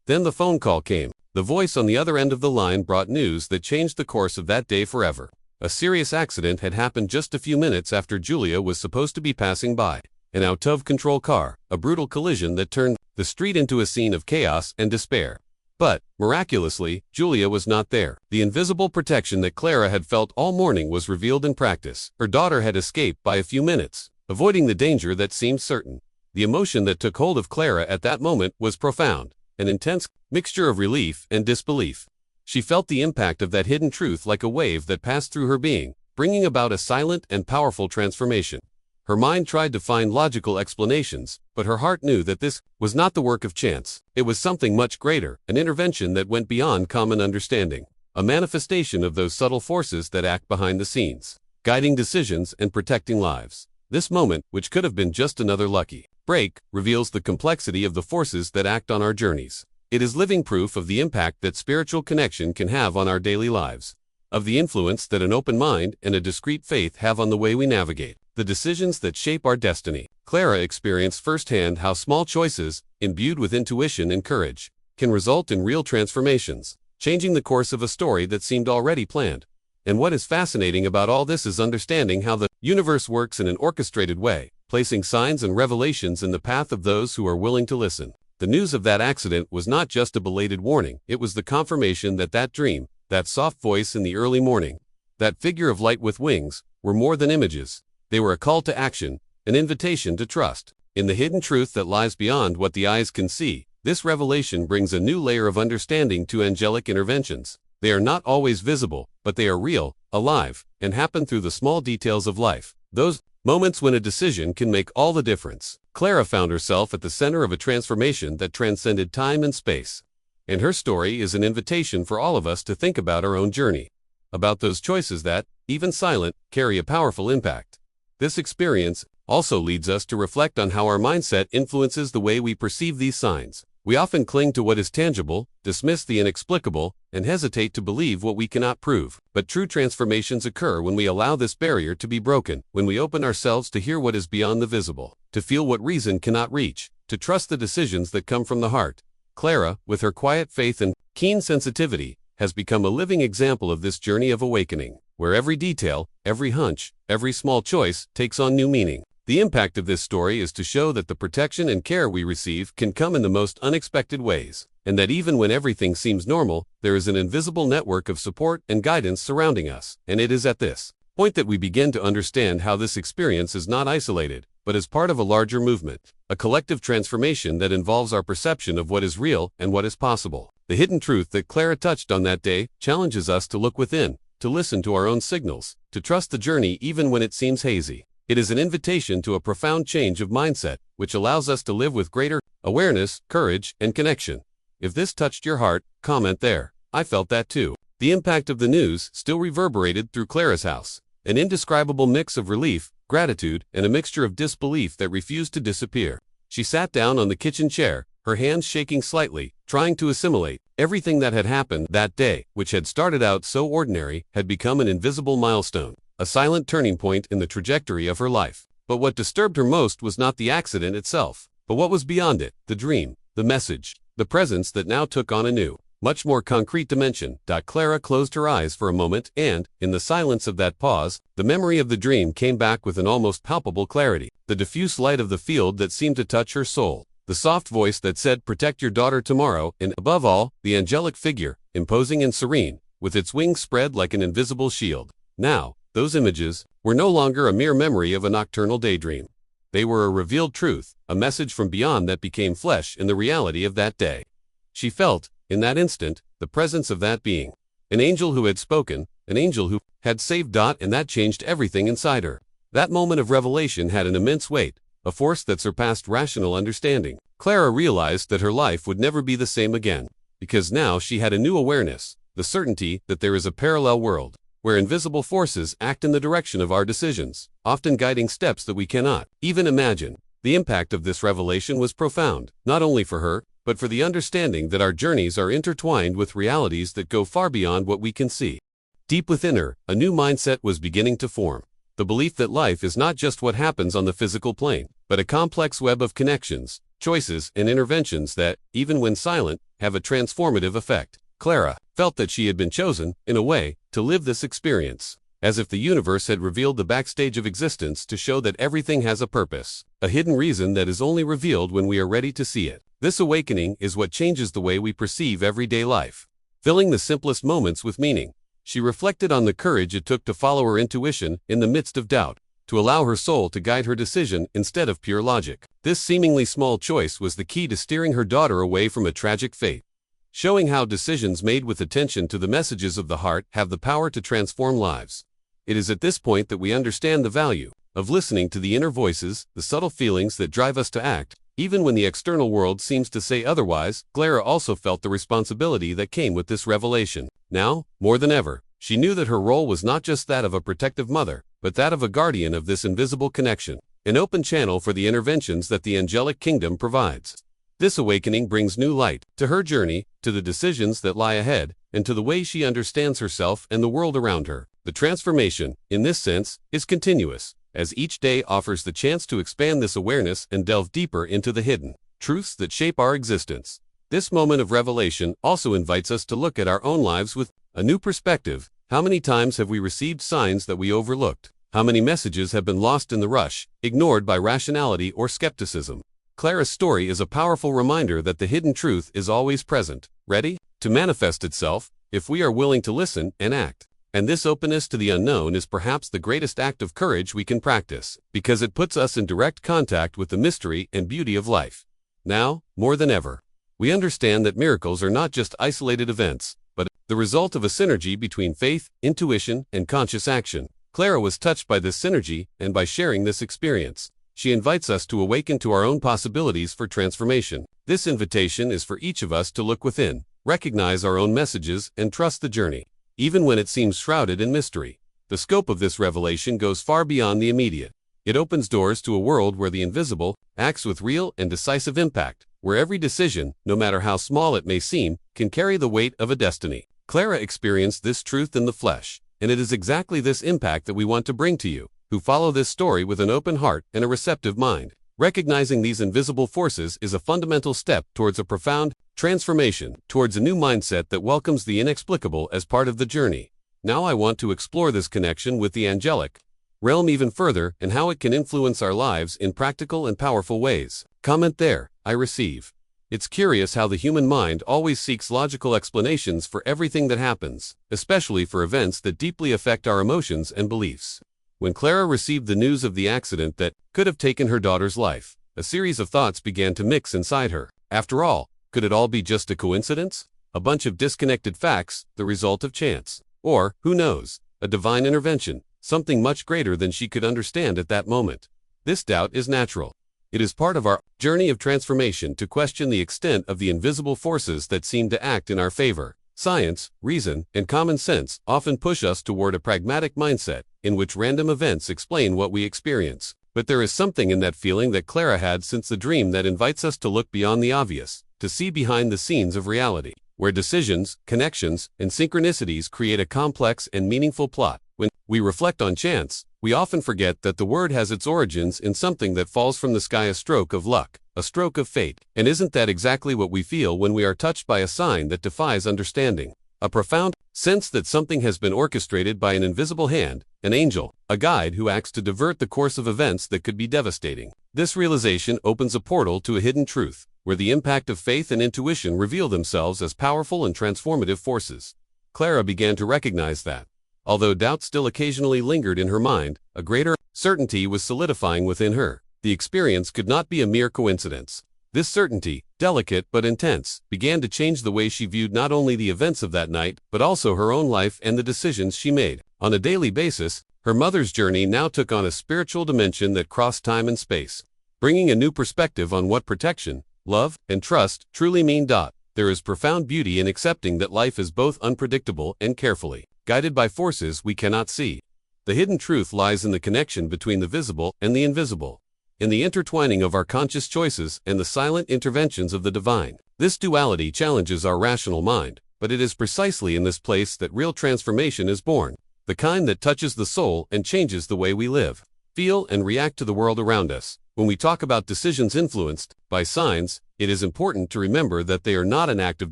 Then the phone call came. The voice on the other end of the line brought news that changed the course of that day forever. A serious accident had happened just a few minutes after Julia was supposed to be passing by. An out-of-control car, a brutal collision that turned the street into a scene of chaos and despair. But, miraculously, Julia was not there. The invisible protection that Clara had felt all morning was revealed in practice. Her daughter had escaped by a few minutes, avoiding the danger that seemed certain. The emotion that took hold of Clara at that moment was profound, an intense mixture of relief and disbelief. She felt the impact of that hidden truth like a wave that passed through her being, bringing about a silent and powerful transformation. Her mind tried to find logical explanations, but her heart knew that this was not the work of chance. It was something much greater, an intervention that went beyond common understanding, a manifestation of those subtle forces that act behind the scenes, guiding decisions and protecting lives. This moment, which could have been just another lucky break, reveals the complexity of the forces that act on our journeys. It is living proof of the impact that spiritual connection can have on our daily lives, of the influence that an open mind and a discreet faith have on the way we navigate the decisions that shape our destiny. Clara experienced firsthand how small choices, imbued with intuition and courage, can result in real transformations, changing the course of a story that seemed already planned. And what is fascinating about all this is understanding how the universe works in an orchestrated way, placing signs and revelations in the path of those who are willing to listen. The news of that accident was not just a belated warning, it was the confirmation that that dream, that soft voice in the early morning, that figure of light with wings, were more than images. They were a call to action, an invitation to trust in the hidden truth that lies beyond what the eyes can see. This revelation brings a new layer of understanding to angelic interventions. They are not always visible, but they are real, alive, and happen through the small details of life. Those moments when a decision can make all the difference. Clara found herself at the center of a transformation that transcended time and space. And her story is an invitation for all of us to think about our own journey, about those choices that, even silent, carry a powerful impact. This experience also leads us to reflect on how our mindset influences the way we perceive these signs. We often cling to what is tangible, dismiss the inexplicable, and hesitate to believe what we cannot prove. But true transformations occur when we allow this barrier to be broken, when we open ourselves to hear what is beyond the visible, to feel what reason cannot reach, to trust the decisions that come from the heart. Clara, with her quiet faith and keen sensitivity, has become a living example of this journey of awakening, where every detail, every hunch, every small choice takes on new meaning. The impact of this story is to show that the protection and care we receive can come in the most unexpected ways, and that even when everything seems normal, there is an invisible network of support and guidance surrounding us. And it is at this point that we begin to understand how this experience is not isolated, but is part of a larger movement, a collective transformation that involves our perception of what is real and what is possible. The hidden truth that Clara touched on that day challenges us to look within, to listen to our own signals, to trust the journey even when it seems hazy. It is an invitation to a profound change of mindset, which allows us to live with greater awareness, courage, and connection. If this touched your heart, comment there. I felt that too. The impact of the news still reverberated through Clara's house, an indescribable mix of relief, gratitude, and a mixture of disbelief that refused to disappear. She sat down on the kitchen chair, her hands shaking slightly, trying to assimilate. Everything that had happened that day, which had started out so ordinary, had become an invisible milestone, a silent turning point in the trajectory of her life. But what disturbed her most was not the accident itself, but what was beyond it, the dream, the message, the presence that now took on a new, much more concrete dimension. Clara closed her eyes for a moment and, in the silence of that pause, the memory of the dream came back with an almost palpable clarity. The diffuse light of the field that seemed to touch her soul, the soft voice that said, "Protect your daughter tomorrow," and, above all, the angelic figure, imposing and serene, with its wings spread like an invisible shield. Now, those images were no longer a mere memory of a nocturnal daydream. They were a revealed truth, a message from beyond that became flesh in the reality of that day. She felt, in that instant, the presence of that being. An angel who had spoken, an angel who had saved Dot, and that changed everything inside her. That moment of revelation had an immense weight, a force that surpassed rational understanding. Clara realized that her life would never be the same again, because now she had a new awareness, the certainty that there is a parallel world, where invisible forces act in the direction of our decisions, often guiding steps that we cannot even imagine. The impact of this revelation was profound, not only for her, but for the understanding that our journeys are intertwined with realities that go far beyond what we can see. Deep within her, a new mindset was beginning to form. The belief that life is not just what happens on the physical plane, but a complex web of connections, choices, and interventions that, even when silent, have a transformative effect. Clara felt that she had been chosen, in a way, to live this experience, as if the universe had revealed the backstage of existence to show that everything has a purpose, a hidden reason that is only revealed when we are ready to see it. This awakening is what changes the way we perceive everyday life, filling the simplest moments with meaning. She reflected on the courage it took to follow her intuition in the midst of doubt, to allow her soul to guide her decision instead of pure logic. This seemingly small choice was the key to steering her daughter away from a tragic fate, showing how decisions made with attention to the messages of the heart have the power to transform lives. It is at this point that we understand the value of listening to the inner voices, the subtle feelings that drive us to act, even when the external world seems to say otherwise. Clara also felt the responsibility that came with this revelation. Now, more than ever, she knew that her role was not just that of a protective mother, but that of a guardian of this invisible connection, an open channel for the interventions that the angelic kingdom provides. This awakening brings new light to her journey, to the decisions that lie ahead, and to the way she understands herself and the world around her. The transformation, in this sense, is continuous, as each day offers the chance to expand this awareness and delve deeper into the hidden truths that shape our existence. This moment of revelation also invites us to look at our own lives with a new perspective. How many times have we received signs that we overlooked? How many messages have been lost in the rush, ignored by rationality or skepticism? Clara's story is a powerful reminder that the hidden truth is always present, ready to manifest itself, if we are willing to listen and act. And this openness to the unknown is perhaps the greatest act of courage we can practice, because it puts us in direct contact with the mystery and beauty of life. Now, more than ever, we understand that miracles are not just isolated events, but the result of a synergy between faith, intuition, and conscious action. Clara was touched by this synergy, and by sharing this experience, she invites us to awaken to our own possibilities for transformation. This invitation is for each of us to look within, recognize our own messages, and trust the journey, even when it seems shrouded in mystery. The scope of this revelation goes far beyond the immediate. It opens doors to a world where the invisible acts with real and decisive impact, where every decision, no matter how small it may seem, can carry the weight of a destiny. Clara experienced this truth in the flesh, and it is exactly this impact that we want to bring to you, who follow this story with an open heart and a receptive mind. Recognizing these invisible forces is a fundamental step towards a profound transformation, towards a new mindset that welcomes the inexplicable as part of the journey. Now I want to explore this connection with the angelic realm even further, and how it can influence our lives in practical and powerful ways. Comment there, I receive. It's curious how the human mind always seeks logical explanations for everything that happens, especially for events that deeply affect our emotions and beliefs. When Clara received the news of the accident that could have taken her daughter's life, a series of thoughts began to mix inside her. After all, could it all be just a coincidence? A bunch of disconnected facts, the result of chance? Or, who knows, a divine intervention, something much greater than she could understand at that moment? This doubt is natural. It is part of our journey of transformation to question the extent of the invisible forces that seem to act in our favor. Science, reason, and common sense often push us toward a pragmatic mindset, in which random events explain what we experience. But there is something in that feeling that Clara had since the dream that invites us to look beyond the obvious, to see behind the scenes of reality, where decisions, connections, and synchronicities create a complex and meaningful plot. When we reflect on chance, we often forget that the word has its origins in something that falls from the sky, a stroke of luck, a stroke of fate. And isn't that exactly what we feel when we are touched by a sign that defies understanding? A profound sense that something has been orchestrated by an invisible hand, an angel, a guide who acts to divert the course of events that could be devastating. This realization opens a portal to a hidden truth, where the impact of faith and intuition reveal themselves as powerful and transformative forces. Clara began to recognize that, although doubt still occasionally lingered in her mind, a greater certainty was solidifying within her. The experience could not be a mere coincidence. This certainty, delicate but intense, began to change the way she viewed not only the events of that night, but also her own life and the decisions she made. On a daily basis, her mother's journey now took on a spiritual dimension that crossed time and space, bringing a new perspective on what protection, love, and trust truly mean. There is profound beauty in accepting that life is both unpredictable and carefully guided by forces we cannot see. The hidden truth lies in the connection between the visible and the invisible, in the intertwining of our conscious choices and the silent interventions of the divine. This duality challenges our rational mind, but it is precisely in this place that real transformation is born, the kind that touches the soul and changes the way we live, feel, and react to the world around us. When we talk about decisions influenced by signs, it is important to remember that they are not an act of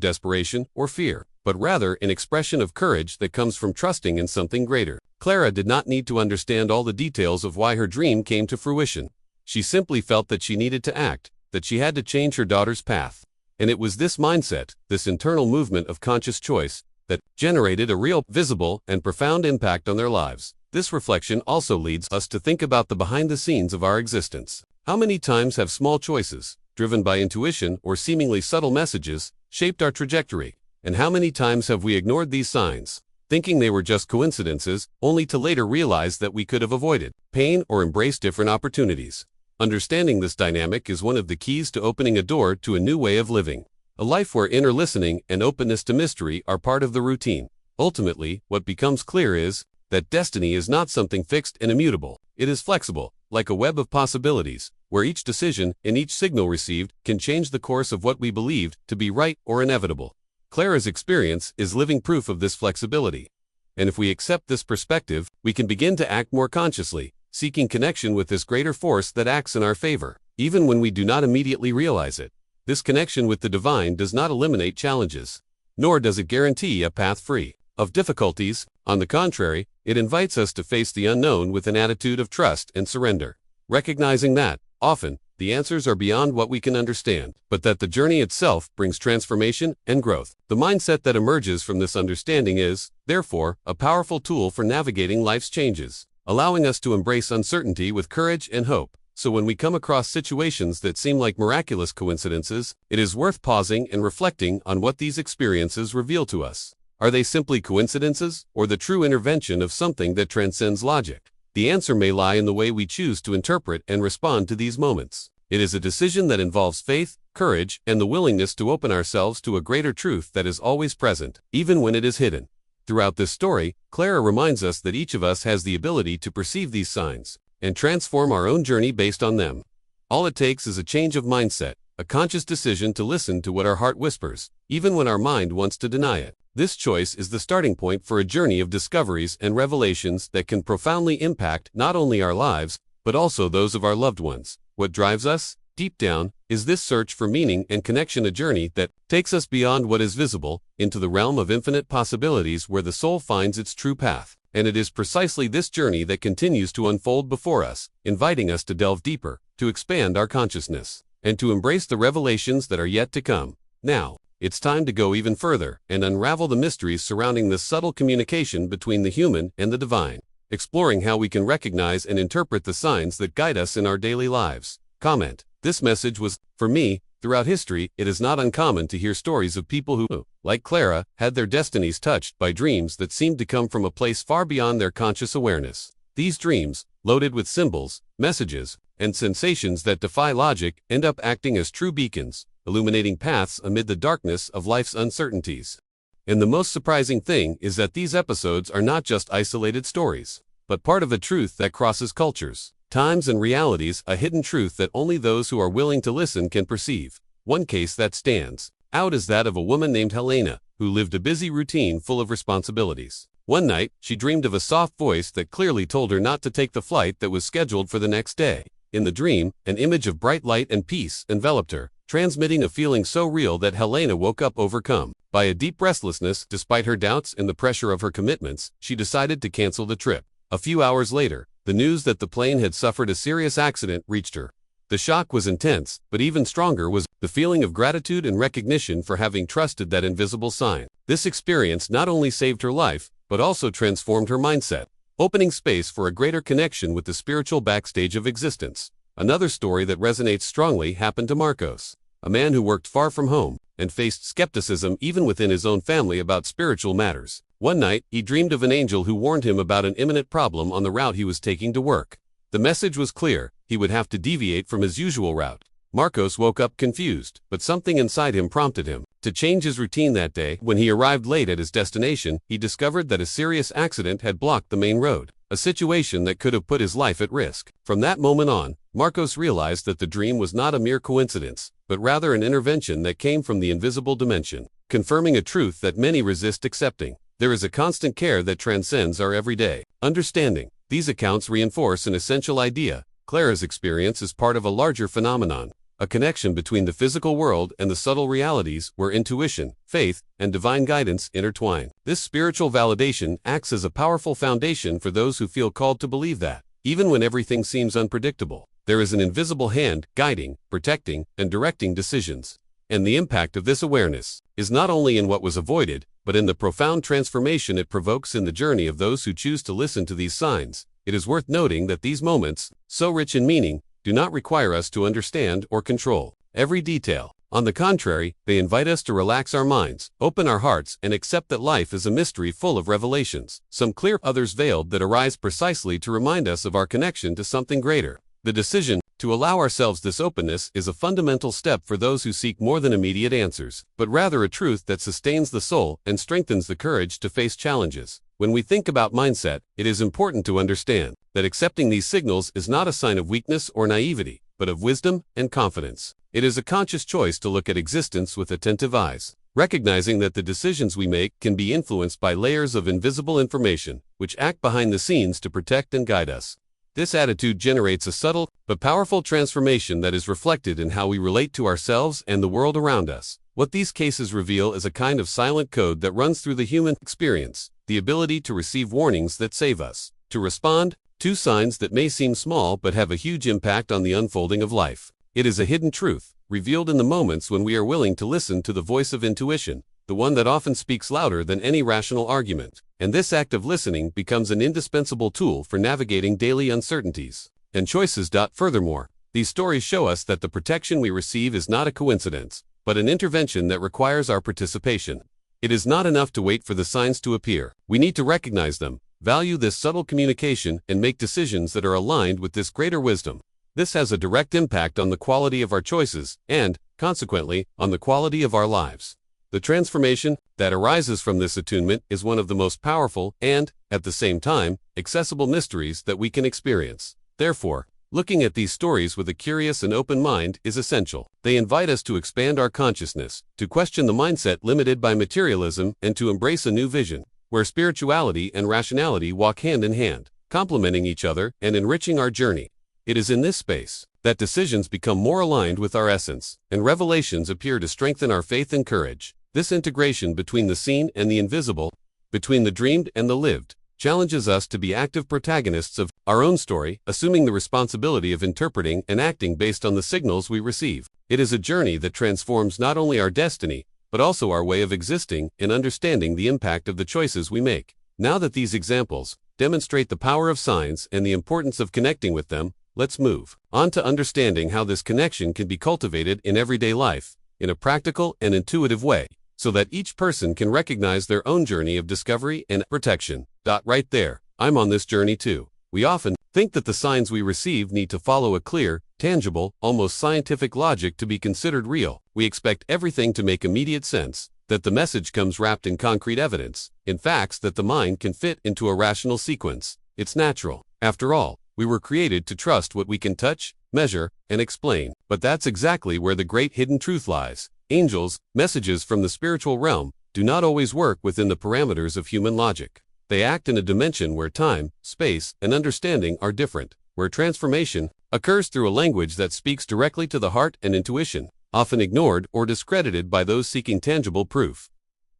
desperation or fear, but rather an expression of courage that comes from trusting in something greater. Clara did not need to understand all the details of why her dream came to fruition. She simply felt that she needed to act, that she had to change her daughter's path. And it was this mindset, this internal movement of conscious choice, that generated a real, visible, and profound impact on their lives. This reflection also leads us to think about the behind the scenes of our existence. How many times have small choices, driven by intuition or seemingly subtle messages, shaped our trajectory? And how many times have we ignored these signs, thinking they were just coincidences, only to later realize that we could have avoided pain or embraced different opportunities. Understanding this dynamic is one of the keys to opening a door to a new way of living. A life where inner listening and openness to mystery are part of the routine. Ultimately, what becomes clear is that destiny is not something fixed and immutable. It is flexible, like a web of possibilities, where each decision and each signal received can change the course of what we believed to be right or inevitable. Clara's experience is living proof of this flexibility. And if we accept this perspective, we can begin to act more consciously, seeking connection with this greater force that acts in our favor, even when we do not immediately realize it. This connection with the divine does not eliminate challenges, nor does it guarantee a path free of difficulties. On the contrary, it invites us to face the unknown with an attitude of trust and surrender, recognizing that, often, the answers are beyond what we can understand, but that the journey itself brings transformation and growth. The mindset that emerges from this understanding is, therefore, a powerful tool for navigating life's changes, allowing us to embrace uncertainty with courage and hope. So when we come across situations that seem like miraculous coincidences, it is worth pausing and reflecting on what these experiences reveal to us. Are they simply coincidences, or the true intervention of something that transcends logic? The answer may lie in the way we choose to interpret and respond to these moments. It is a decision that involves faith, courage, and the willingness to open ourselves to a greater truth that is always present, even when it is hidden. Throughout this story, Clara reminds us that each of us has the ability to perceive these signs and transform our own journey based on them. All it takes is a change of mindset, a conscious decision to listen to what our heart whispers, even when our mind wants to deny it. This choice is the starting point for a journey of discoveries and revelations that can profoundly impact not only our lives, but also those of our loved ones. What drives us, deep down, is this search for meaning and connection, a journey that takes us beyond what is visible, into the realm of infinite possibilities where the soul finds its true path. And it is precisely this journey that continues to unfold before us, inviting us to delve deeper, to expand our consciousness, and to embrace the revelations that are yet to come. Now, it's time to go even further and unravel the mysteries surrounding this subtle communication between the human and the divine, exploring how we can recognize and interpret the signs that guide us in our daily lives. Comment: this message was, for me, throughout history, it is not uncommon to hear stories of people who, like Clara, had their destinies touched by dreams that seemed to come from a place far beyond their conscious awareness. These dreams, loaded with symbols, messages, and sensations that defy logic, end up acting as true beacons, illuminating paths amid the darkness of life's uncertainties. And the most surprising thing is that these episodes are not just isolated stories, but part of a truth that crosses cultures, times, and realities, a hidden truth that only those who are willing to listen can perceive. One case that stands out is that of a woman named Helena, who lived a busy routine full of responsibilities. One night, she dreamed of a soft voice that clearly told her not to take the flight that was scheduled for the next day. In the dream, an image of bright light and peace enveloped her, transmitting a feeling so real that Helena woke up overcome by a deep restlessness. Despite her doubts and the pressure of her commitments, she decided to cancel the trip. A few hours later, the news that the plane had suffered a serious accident reached her. The shock was intense, but even stronger was the feeling of gratitude and recognition for having trusted that invisible sign. This experience not only saved her life, but also transformed her mindset, opening space for a greater connection with the spiritual backstage of existence. Another story that resonates strongly happened to Marcos, a man who worked far from home and faced skepticism even within his own family about spiritual matters. One night, he dreamed of an angel who warned him about an imminent problem on the route he was taking to work. The message was clear: he would have to deviate from his usual route. Marcos woke up confused, but something inside him prompted him to change his routine that day. When he arrived late at his destination, he discovered that a serious accident had blocked the main road, a situation that could have put his life at risk. From that moment on, Marcos realized that the dream was not a mere coincidence, but rather an intervention that came from the invisible dimension, confirming a truth that many resist accepting. There is a constant care that transcends our everyday understanding. These accounts reinforce an essential idea: Clara's experience is part of a larger phenomenon, a connection between the physical world and the subtle realities where intuition, faith, and divine guidance intertwine. This spiritual validation acts as a powerful foundation for those who feel called to believe that, even when everything seems unpredictable, there is an invisible hand guiding, protecting, and directing decisions. And the impact of this awareness is not only in what was avoided, but in the profound transformation it provokes in the journey of those who choose to listen to these signs. It is worth noting that these moments, so rich in meaning, do not require us to understand or control every detail. On the contrary, they invite us to relax our minds, open our hearts, and accept that life is a mystery full of revelations, some clear, others veiled, that arise precisely to remind us of our connection to something greater. The decision to allow ourselves this openness is a fundamental step for those who seek more than immediate answers, but rather a truth that sustains the soul and strengthens the courage to face challenges. When we think about mindset, it is important to understand that accepting these signals is not a sign of weakness or naivety, but of wisdom and confidence. It is a conscious choice to look at existence with attentive eyes, recognizing that the decisions we make can be influenced by layers of invisible information, which act behind the scenes to protect and guide us. This attitude generates a subtle but powerful transformation that is reflected in how we relate to ourselves and the world around us. What these cases reveal is a kind of silent code that runs through the human experience, the ability to receive warnings that save us, to respond to signs that may seem small but have a huge impact on the unfolding of life. It is a hidden truth, revealed in the moments when we are willing to listen to the voice of intuition, the one that often speaks louder than any rational argument. And this act of listening becomes an indispensable tool for navigating daily uncertainties and choices. Furthermore, these stories show us that the protection we receive is not a coincidence, but an intervention that requires our participation. It is not enough to wait for the signs to appear. We need to recognize them, value this subtle communication, and make decisions that are aligned with this greater wisdom. This has a direct impact on the quality of our choices and, consequently, on the quality of our lives. The transformation that arises from this attunement is one of the most powerful and, at the same time, accessible mysteries that we can experience. Therefore, looking at these stories with a curious and open mind is essential. They invite us to expand our consciousness, to question the mindset limited by materialism, and to embrace a new vision, where spirituality and rationality walk hand in hand, complementing each other and enriching our journey. It is in this space that decisions become more aligned with our essence, and revelations appear to strengthen our faith and courage. This integration between the seen and the invisible, between the dreamed and the lived, challenges us to be active protagonists of our own story, assuming the responsibility of interpreting and acting based on the signals we receive. It is a journey that transforms not only our destiny, but also our way of existing and understanding the impact of the choices we make. Now that these examples demonstrate the power of signs and the importance of connecting with them, let's move on to understanding how this connection can be cultivated in everyday life, in a practical and intuitive way, so that each person can recognize their own journey of discovery and protection. Right there, I'm on this journey too. We often think that the signs we receive need to follow a clear, tangible, almost scientific logic to be considered real. We expect everything to make immediate sense, that the message comes wrapped in concrete evidence, in facts that the mind can fit into a rational sequence. It's natural. After all, we were created to trust what we can touch, measure, and explain. But that's exactly where the great hidden truth lies. Angels, messages from the spiritual realm, do not always work within the parameters of human logic. They act in a dimension where time, space, and understanding are different, where transformation occurs through a language that speaks directly to the heart and intuition, often ignored or discredited by those seeking tangible proof.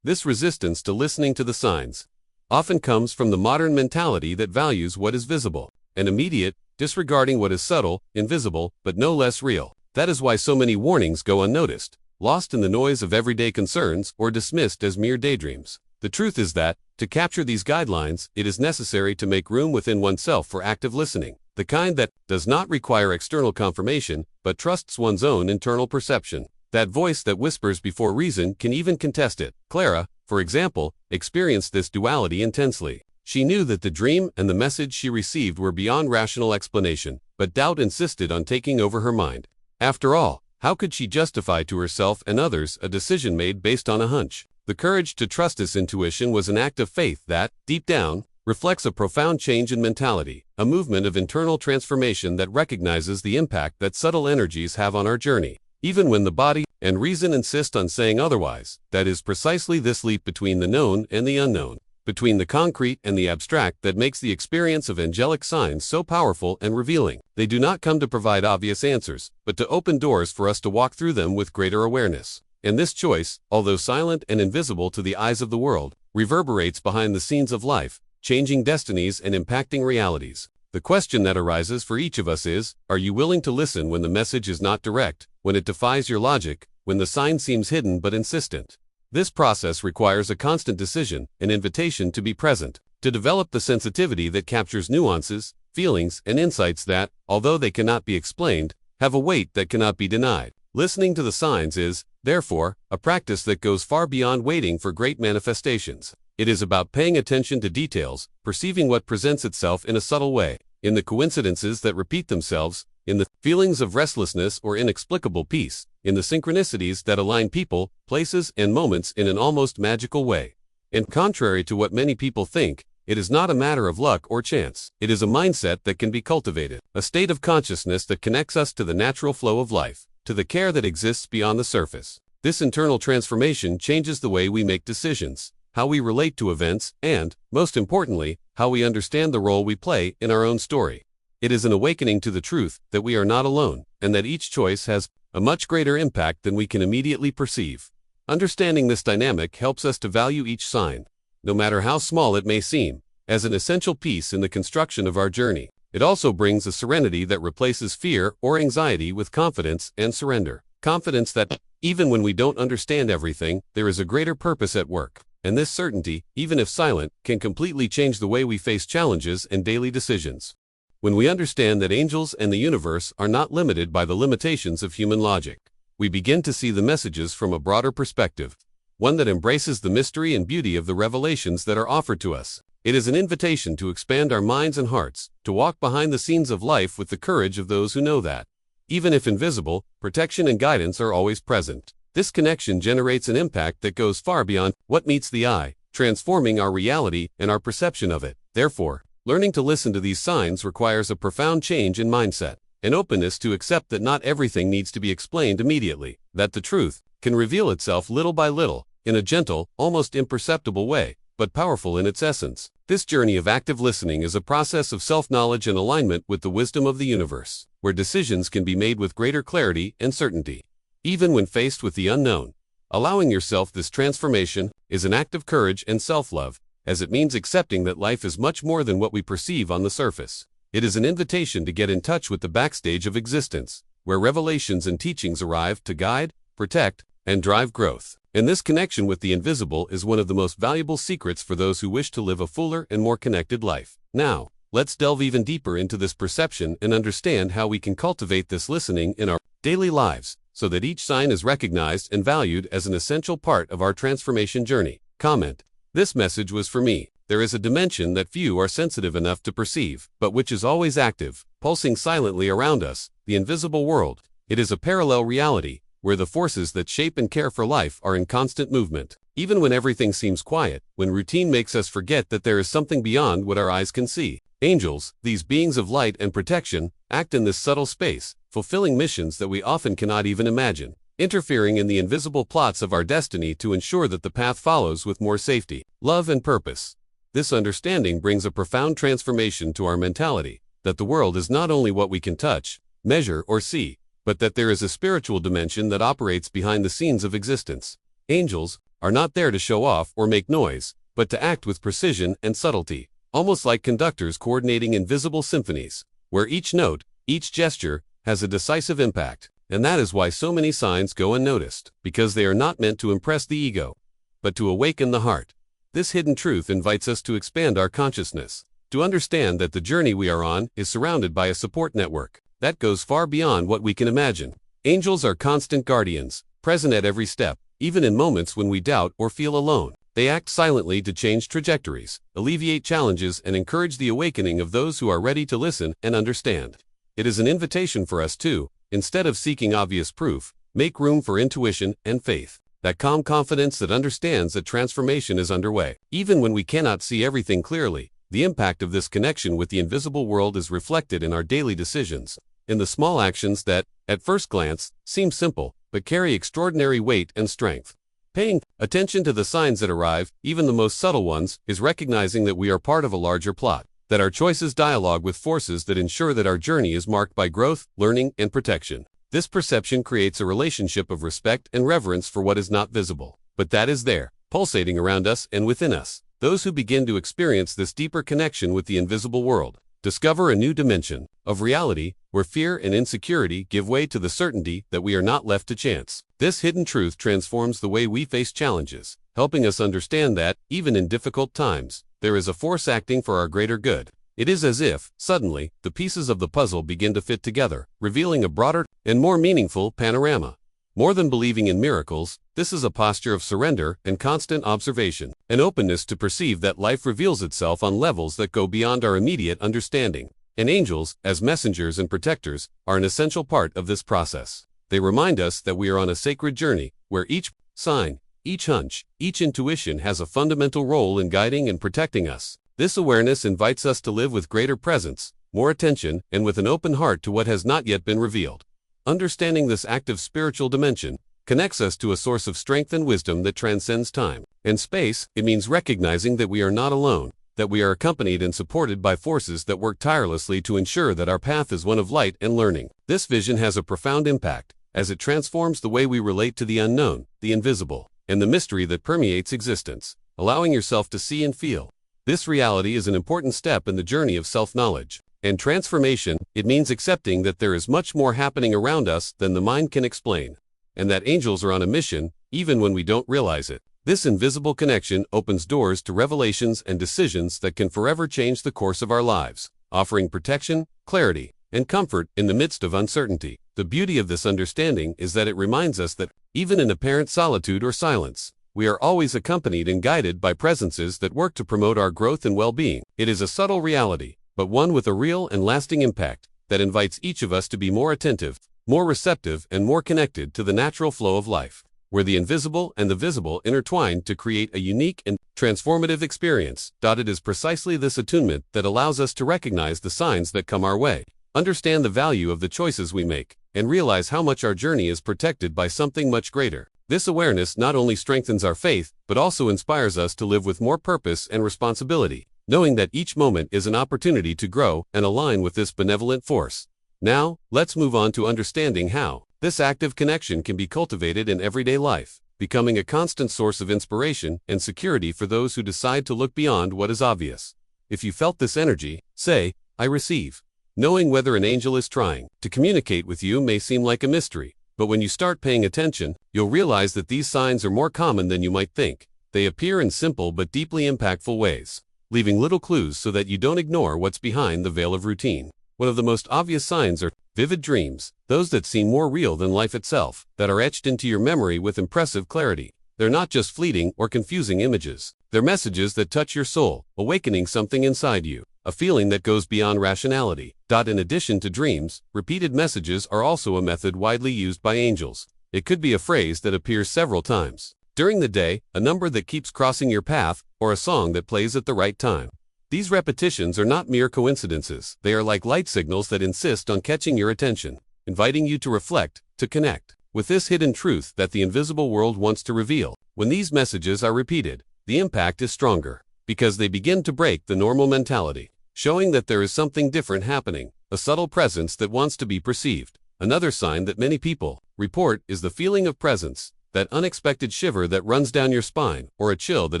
This resistance to listening to the signs often comes from the modern mentality that values what is visible and immediate, disregarding what is subtle, invisible, but no less real. That is why so many warnings go unnoticed, lost in the noise of everyday concerns or dismissed as mere daydreams. The truth is that, to capture these guidelines, it is necessary to make room within oneself for active listening, the kind that does not require external confirmation, but trusts one's own internal perception. That voice that whispers before reason can even contest it. Clara, for example, experienced this duality intensely. She knew that the dream and the message she received were beyond rational explanation, but doubt insisted on taking over her mind. After all, how could she justify to herself and others a decision made based on a hunch? The courage to trust this intuition was an act of faith that, deep down, reflects a profound change in mentality, a movement of internal transformation that recognizes the impact that subtle energies have on our journey, even when the body and reason insist on saying otherwise. That is precisely this leap between the known and the unknown, between the concrete and the abstract, that makes the experience of angelic signs so powerful and revealing. They do not come to provide obvious answers, but to open doors for us to walk through them with greater awareness. And this choice, although silent and invisible to the eyes of the world, reverberates behind the scenes of life, changing destinies and impacting realities. The question that arises for each of us is, are you willing to listen when the message is not direct, when it defies your logic, when the sign seems hidden but insistent? This process requires a constant decision, an invitation to be present, to develop the sensitivity that captures nuances, feelings, and insights that, although they cannot be explained, have a weight that cannot be denied. Listening to the signs is, therefore, a practice that goes far beyond waiting for great manifestations. It is about paying attention to details, perceiving what presents itself in a subtle way, in the coincidences that repeat themselves, in the feelings of restlessness or inexplicable peace, in the synchronicities that align people, places, and moments in an almost magical way. And contrary to what many people think, it is not a matter of luck or chance. It is a mindset that can be cultivated, a state of consciousness that connects us to the natural flow of life, to the care that exists beyond the surface. This internal transformation changes the way we make decisions, how we relate to events, and, most importantly, how we understand the role we play in our own story. It is an awakening to the truth that we are not alone, and that each choice has a much greater impact than we can immediately perceive. Understanding this dynamic helps us to value each sign, no matter how small it may seem, as an essential piece in the construction of our journey. It also brings a serenity that replaces fear or anxiety with confidence and surrender. Confidence that, even when we don't understand everything, there is a greater purpose at work. And this certainty, even if silent, can completely change the way we face challenges and daily decisions. When we understand that angels and the universe are not limited by the limitations of human logic, we begin to see the messages from a broader perspective, one that embraces the mystery and beauty of the revelations that are offered to us. It is an invitation to expand our minds and hearts, to walk behind the scenes of life with the courage of those who know that, even if invisible, protection and guidance are always present. This connection generates an impact that goes far beyond what meets the eye, transforming our reality and our perception of it. Therefore, learning to listen to these signs requires a profound change in mindset, an openness to accept that not everything needs to be explained immediately, that the truth can reveal itself little by little, in a gentle, almost imperceptible way, but powerful in its essence. This journey of active listening is a process of self-knowledge and alignment with the wisdom of the universe, where decisions can be made with greater clarity and certainty, even when faced with the unknown. Allowing yourself this transformation is an act of courage and self-love, as it means accepting that life is much more than what we perceive on the surface. It is an invitation to get in touch with the backstage of existence, where revelations and teachings arrive to guide, protect, and drive growth. And this connection with the invisible is one of the most valuable secrets for those who wish to live a fuller and more connected life. Now, let's delve even deeper into this perception and understand how we can cultivate this listening in our daily lives, so that each sign is recognized and valued as an essential part of our transformation journey. Comment: this message was for me. There is a dimension that few are sensitive enough to perceive, but which is always active, pulsing silently around us, the invisible world. It is a parallel reality, where the forces that shape and care for life are in constant movement. Even when everything seems quiet, when routine makes us forget that there is something beyond what our eyes can see. Angels, these beings of light and protection, act in this subtle space, fulfilling missions that we often cannot even imagine, interfering in the invisible plots of our destiny to ensure that the path follows with more safety, love, and purpose. This understanding brings a profound transformation to our mentality, that the world is not only what we can touch, measure, or see, but that there is a spiritual dimension that operates behind the scenes of existence. Angels are not there to show off or make noise, but to act with precision and subtlety, almost like conductors coordinating invisible symphonies, where each note, each gesture, has a decisive impact. And that is why so many signs go unnoticed, because they are not meant to impress the ego, but to awaken the heart. This hidden truth invites us to expand our consciousness, to understand that the journey we are on is surrounded by a support network that goes far beyond what we can imagine. Angels are constant guardians, present at every step, even in moments when we doubt or feel alone. They act silently to change trajectories, alleviate challenges, and encourage the awakening of those who are ready to listen and understand. It is an invitation for us to, instead of seeking obvious proof, make room for intuition and faith, that calm confidence that understands that transformation is underway. Even when we cannot see everything clearly, the impact of this connection with the invisible world is reflected in our daily decisions, in the small actions that, at first glance, seem simple, but carry extraordinary weight and strength. Paying attention to the signs that arrive, even the most subtle ones, is recognizing that we are part of a larger plot, that our choices dialogue with forces that ensure that our journey is marked by growth, learning, and protection. This perception creates a relationship of respect and reverence for what is not visible, but that is there, pulsating around us and within us. Those who begin to experience this deeper connection with the invisible world discover a new dimension of reality where fear and insecurity give way to the certainty that we are not left to chance. This hidden truth transforms the way we face challenges, helping us understand that, even in difficult times, there is a force acting for our greater good. It is as if, suddenly, the pieces of the puzzle begin to fit together, revealing a broader and more meaningful panorama. More than believing in miracles, this is a posture of surrender and constant observation, an openness to perceive that life reveals itself on levels that go beyond our immediate understanding. And angels, as messengers and protectors, are an essential part of this process. They remind us that we are on a sacred journey, where each sign, each hunch, each intuition has a fundamental role in guiding and protecting us. This awareness invites us to live with greater presence, more attention, and with an open heart to what has not yet been revealed. Understanding this active spiritual dimension connects us to a source of strength and wisdom that transcends time and space. It means recognizing that we are not alone, that we are accompanied and supported by forces that work tirelessly to ensure that our path is one of light and learning. This vision has a profound impact, as it transforms the way we relate to the unknown, the invisible, and the mystery that permeates existence, allowing yourself to see and feel. This reality is an important step in the journey of self-knowledge and transformation. It means accepting that there is much more happening around us than the mind can explain, and that angels are on a mission, even when we don't realize it. This invisible connection opens doors to revelations and decisions that can forever change the course of our lives, offering protection, clarity, and comfort in the midst of uncertainty. The beauty of this understanding is that it reminds us that, even in apparent solitude or silence, we are always accompanied and guided by presences that work to promote our growth and well-being. It is a subtle reality, but one with a real and lasting impact, that invites each of us to be more attentive, more receptive, and more connected to the natural flow of life, where the invisible and the visible intertwine to create a unique and transformative experience. It is precisely this attunement that allows us to recognize the signs that come our way, understand the value of the choices we make, and realize how much our journey is protected by something much greater. This awareness not only strengthens our faith, but also inspires us to live with more purpose and responsibility, knowing that each moment is an opportunity to grow and align with this benevolent force. Now, let's move on to understanding how this active connection can be cultivated in everyday life, becoming a constant source of inspiration and security for those who decide to look beyond what is obvious. If you felt this energy, say, "I receive." Knowing whether an angel is trying to communicate with you may seem like a mystery, but when you start paying attention, you'll realize that these signs are more common than you might think. They appear in simple but deeply impactful ways, leaving little clues so that you don't ignore what's behind the veil of routine. One of the most obvious signs are vivid dreams, those that seem more real than life itself, that are etched into your memory with impressive clarity. They're not just fleeting or confusing images. They're messages that touch your soul, awakening something inside you, a feeling that goes beyond rationality. In addition to dreams, repeated messages are also a method widely used by angels. It could be a phrase that appears several times during the day, a number that keeps crossing your path, or a song that plays at the right time. These repetitions are not mere coincidences. They are like light signals that insist on catching your attention, inviting you to reflect, to connect with this hidden truth that the invisible world wants to reveal. When these messages are repeated, the impact is stronger, because they begin to break the normal mentality, showing that there is something different happening, a subtle presence that wants to be perceived. Another sign that many people report is the feeling of presence, that unexpected shiver that runs down your spine, or a chill that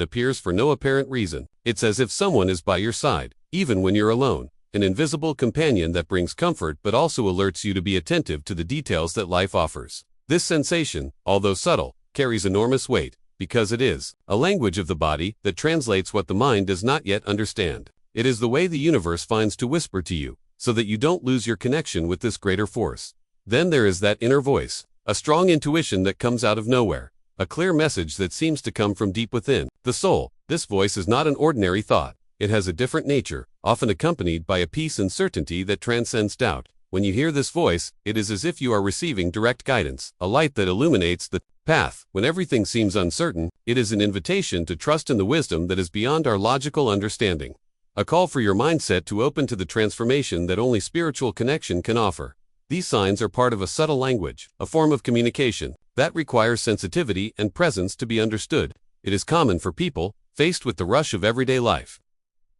appears for no apparent reason. It's as if someone is by your side, even when you're alone, an invisible companion that brings comfort but also alerts you to be attentive to the details that life offers. This sensation, although subtle, carries enormous weight, because it is a language of the body that translates what the mind does not yet understand. It is the way the universe finds to whisper to you, so that you don't lose your connection with this greater force. Then there is that inner voice, a strong intuition that comes out of nowhere, a clear message that seems to come from deep within the soul. This voice is not an ordinary thought. It has a different nature, often accompanied by a peace and certainty that transcends doubt. When you hear this voice, it is as if you are receiving direct guidance, a light that illuminates the path. When everything seems uncertain, it is an invitation to trust in the wisdom that is beyond our logical understanding. A call for your mindset to open to the transformation that only spiritual connection can offer. These signs are part of a subtle language, a form of communication, that requires sensitivity and presence to be understood. It is common for people, faced with the rush of everyday life,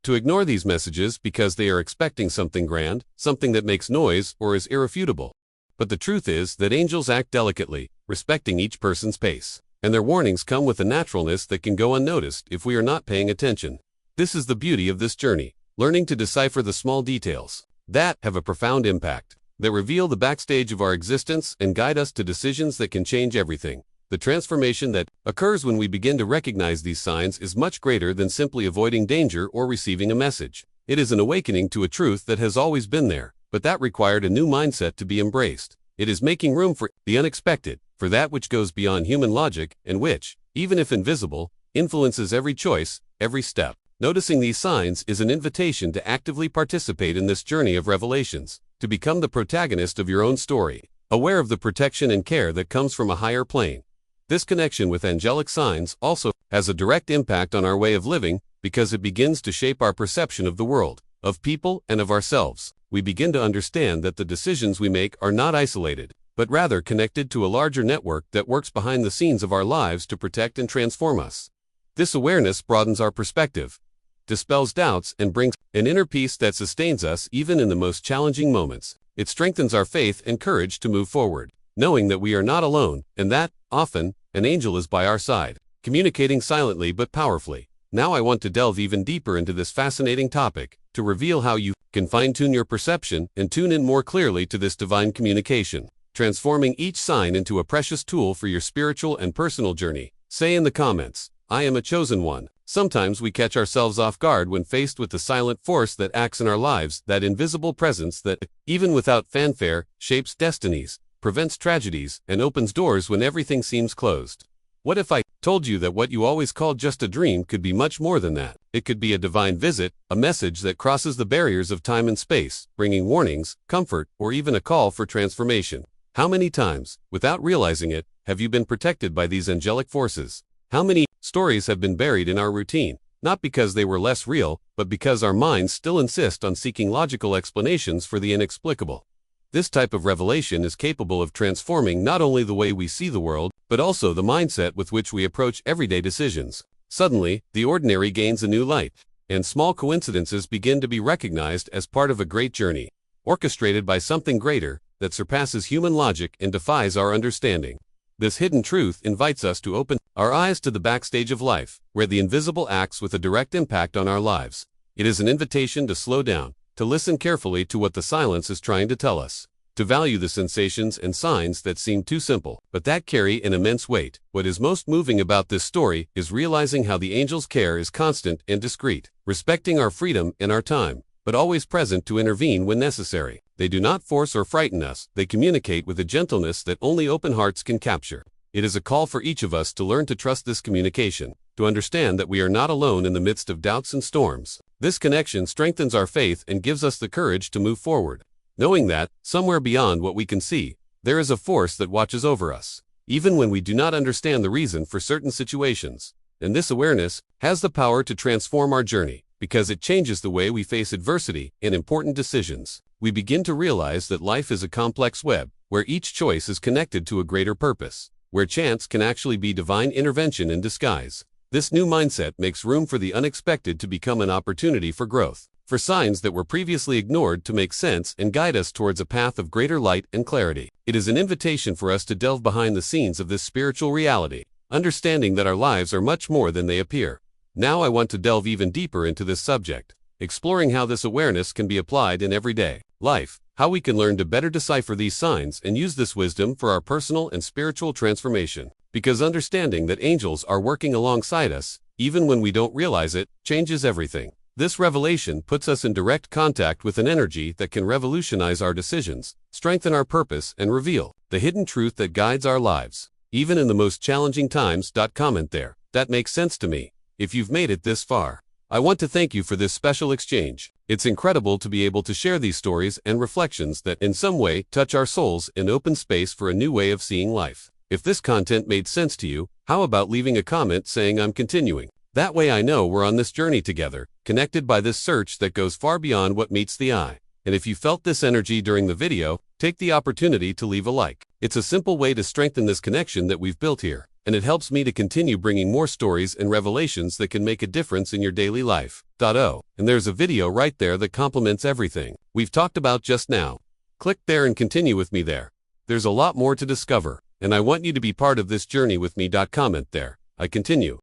to ignore these messages because they are expecting something grand, something that makes noise or is irrefutable. But the truth is that angels act delicately, respecting each person's pace, and their warnings come with a naturalness that can go unnoticed if we are not paying attention. This is the beauty of this journey, learning to decipher the small details that have a profound impact, that reveal the backstage of our existence and guide us to decisions that can change everything. The transformation that occurs when we begin to recognize these signs is much greater than simply avoiding danger or receiving a message. It is an awakening to a truth that has always been there, but that required a new mindset to be embraced. It is making room for the unexpected, for that which goes beyond human logic and which, even if invisible, influences every choice, every step. Noticing these signs is an invitation to actively participate in this journey of revelations, to become the protagonist of your own story, aware of the protection and care that comes from a higher plane. This connection with angelic signs also has a direct impact on our way of living because it begins to shape our perception of the world, of people, and of ourselves. We begin to understand that the decisions we make are not isolated, but rather connected to a larger network that works behind the scenes of our lives to protect and transform us. This awareness broadens our perspective, dispels doubts, and brings an inner peace that sustains us even in the most challenging moments. It strengthens our faith and courage to move forward, knowing that we are not alone, and that, often, an angel is by our side, communicating silently but powerfully. Now I want to delve even deeper into this fascinating topic, to reveal how you can fine-tune your perception and tune in more clearly to this divine communication, transforming each sign into a precious tool for your spiritual and personal journey. Say in the comments, "I am a chosen one." Sometimes we catch ourselves off guard when faced with the silent force that acts in our lives, that invisible presence that, even without fanfare, shapes destinies, prevents tragedies, and opens doors when everything seems closed. What if I told you that what you always called just a dream could be much more than that? It could be a divine visit, a message that crosses the barriers of time and space, bringing warnings, comfort, or even a call for transformation. How many times, without realizing it, have you been protected by these angelic forces? How many stories have been buried in our routine, not because they were less real, but because our minds still insist on seeking logical explanations for the inexplicable? This type of revelation is capable of transforming not only the way we see the world, but also the mindset with which we approach everyday decisions. Suddenly, the ordinary gains a new light, and small coincidences begin to be recognized as part of a great journey, orchestrated by something greater that surpasses human logic and defies our understanding. This hidden truth invites us to open our eyes to the backstage of life, where the invisible acts with a direct impact on our lives. It is an invitation to slow down, to listen carefully to what the silence is trying to tell us, to value the sensations and signs that seem too simple, but that carry an immense weight. What is most moving about this story is realizing how the angel's care is constant and discreet, respecting our freedom and our time, but always present to intervene when necessary. They do not force or frighten us, they communicate with a gentleness that only open hearts can capture. It is a call for each of us to learn to trust this communication, to understand that we are not alone in the midst of doubts and storms. This connection strengthens our faith and gives us the courage to move forward, knowing that, somewhere beyond what we can see, there is a force that watches over us, even when we do not understand the reason for certain situations. And this awareness has the power to transform our journey, because it changes the way we face adversity and important decisions. We begin to realize that life is a complex web, where each choice is connected to a greater purpose, where chance can actually be divine intervention in disguise. This new mindset makes room for the unexpected to become an opportunity for growth, for signs that were previously ignored to make sense and guide us towards a path of greater light and clarity. It is an invitation for us to delve behind the scenes of this spiritual reality, understanding that our lives are much more than they appear. Now I want to delve even deeper into this subject, exploring how this awareness can be applied in everyday life, how we can learn to better decipher these signs and use this wisdom for our personal and spiritual transformation. Because understanding that angels are working alongside us, even when we don't realize it, changes everything. This revelation puts us in direct contact with an energy that can revolutionize our decisions, strengthen our purpose, and reveal the hidden truth that guides our lives, even in the most challenging times. Comment there. That makes sense to me. If you've made it this far, I want to thank you for this special exchange. It's incredible to be able to share these stories and reflections that in some way touch our souls and open space for a new way of seeing life. If this content made sense to you, how about leaving a comment saying I'm continuing? That way I know we're on this journey together, connected by this search that goes far beyond what meets the eye. And if you felt this energy during the video, take the opportunity to leave a like. It's a simple way to strengthen this connection that we've built here, and it helps me to continue bringing more stories and revelations that can make a difference in your daily life. And there's a video right there that complements everything we've talked about just now. Click there and continue with me there. There's a lot more to discover, and I want you to be part of this journey with me. Comment there. I continue.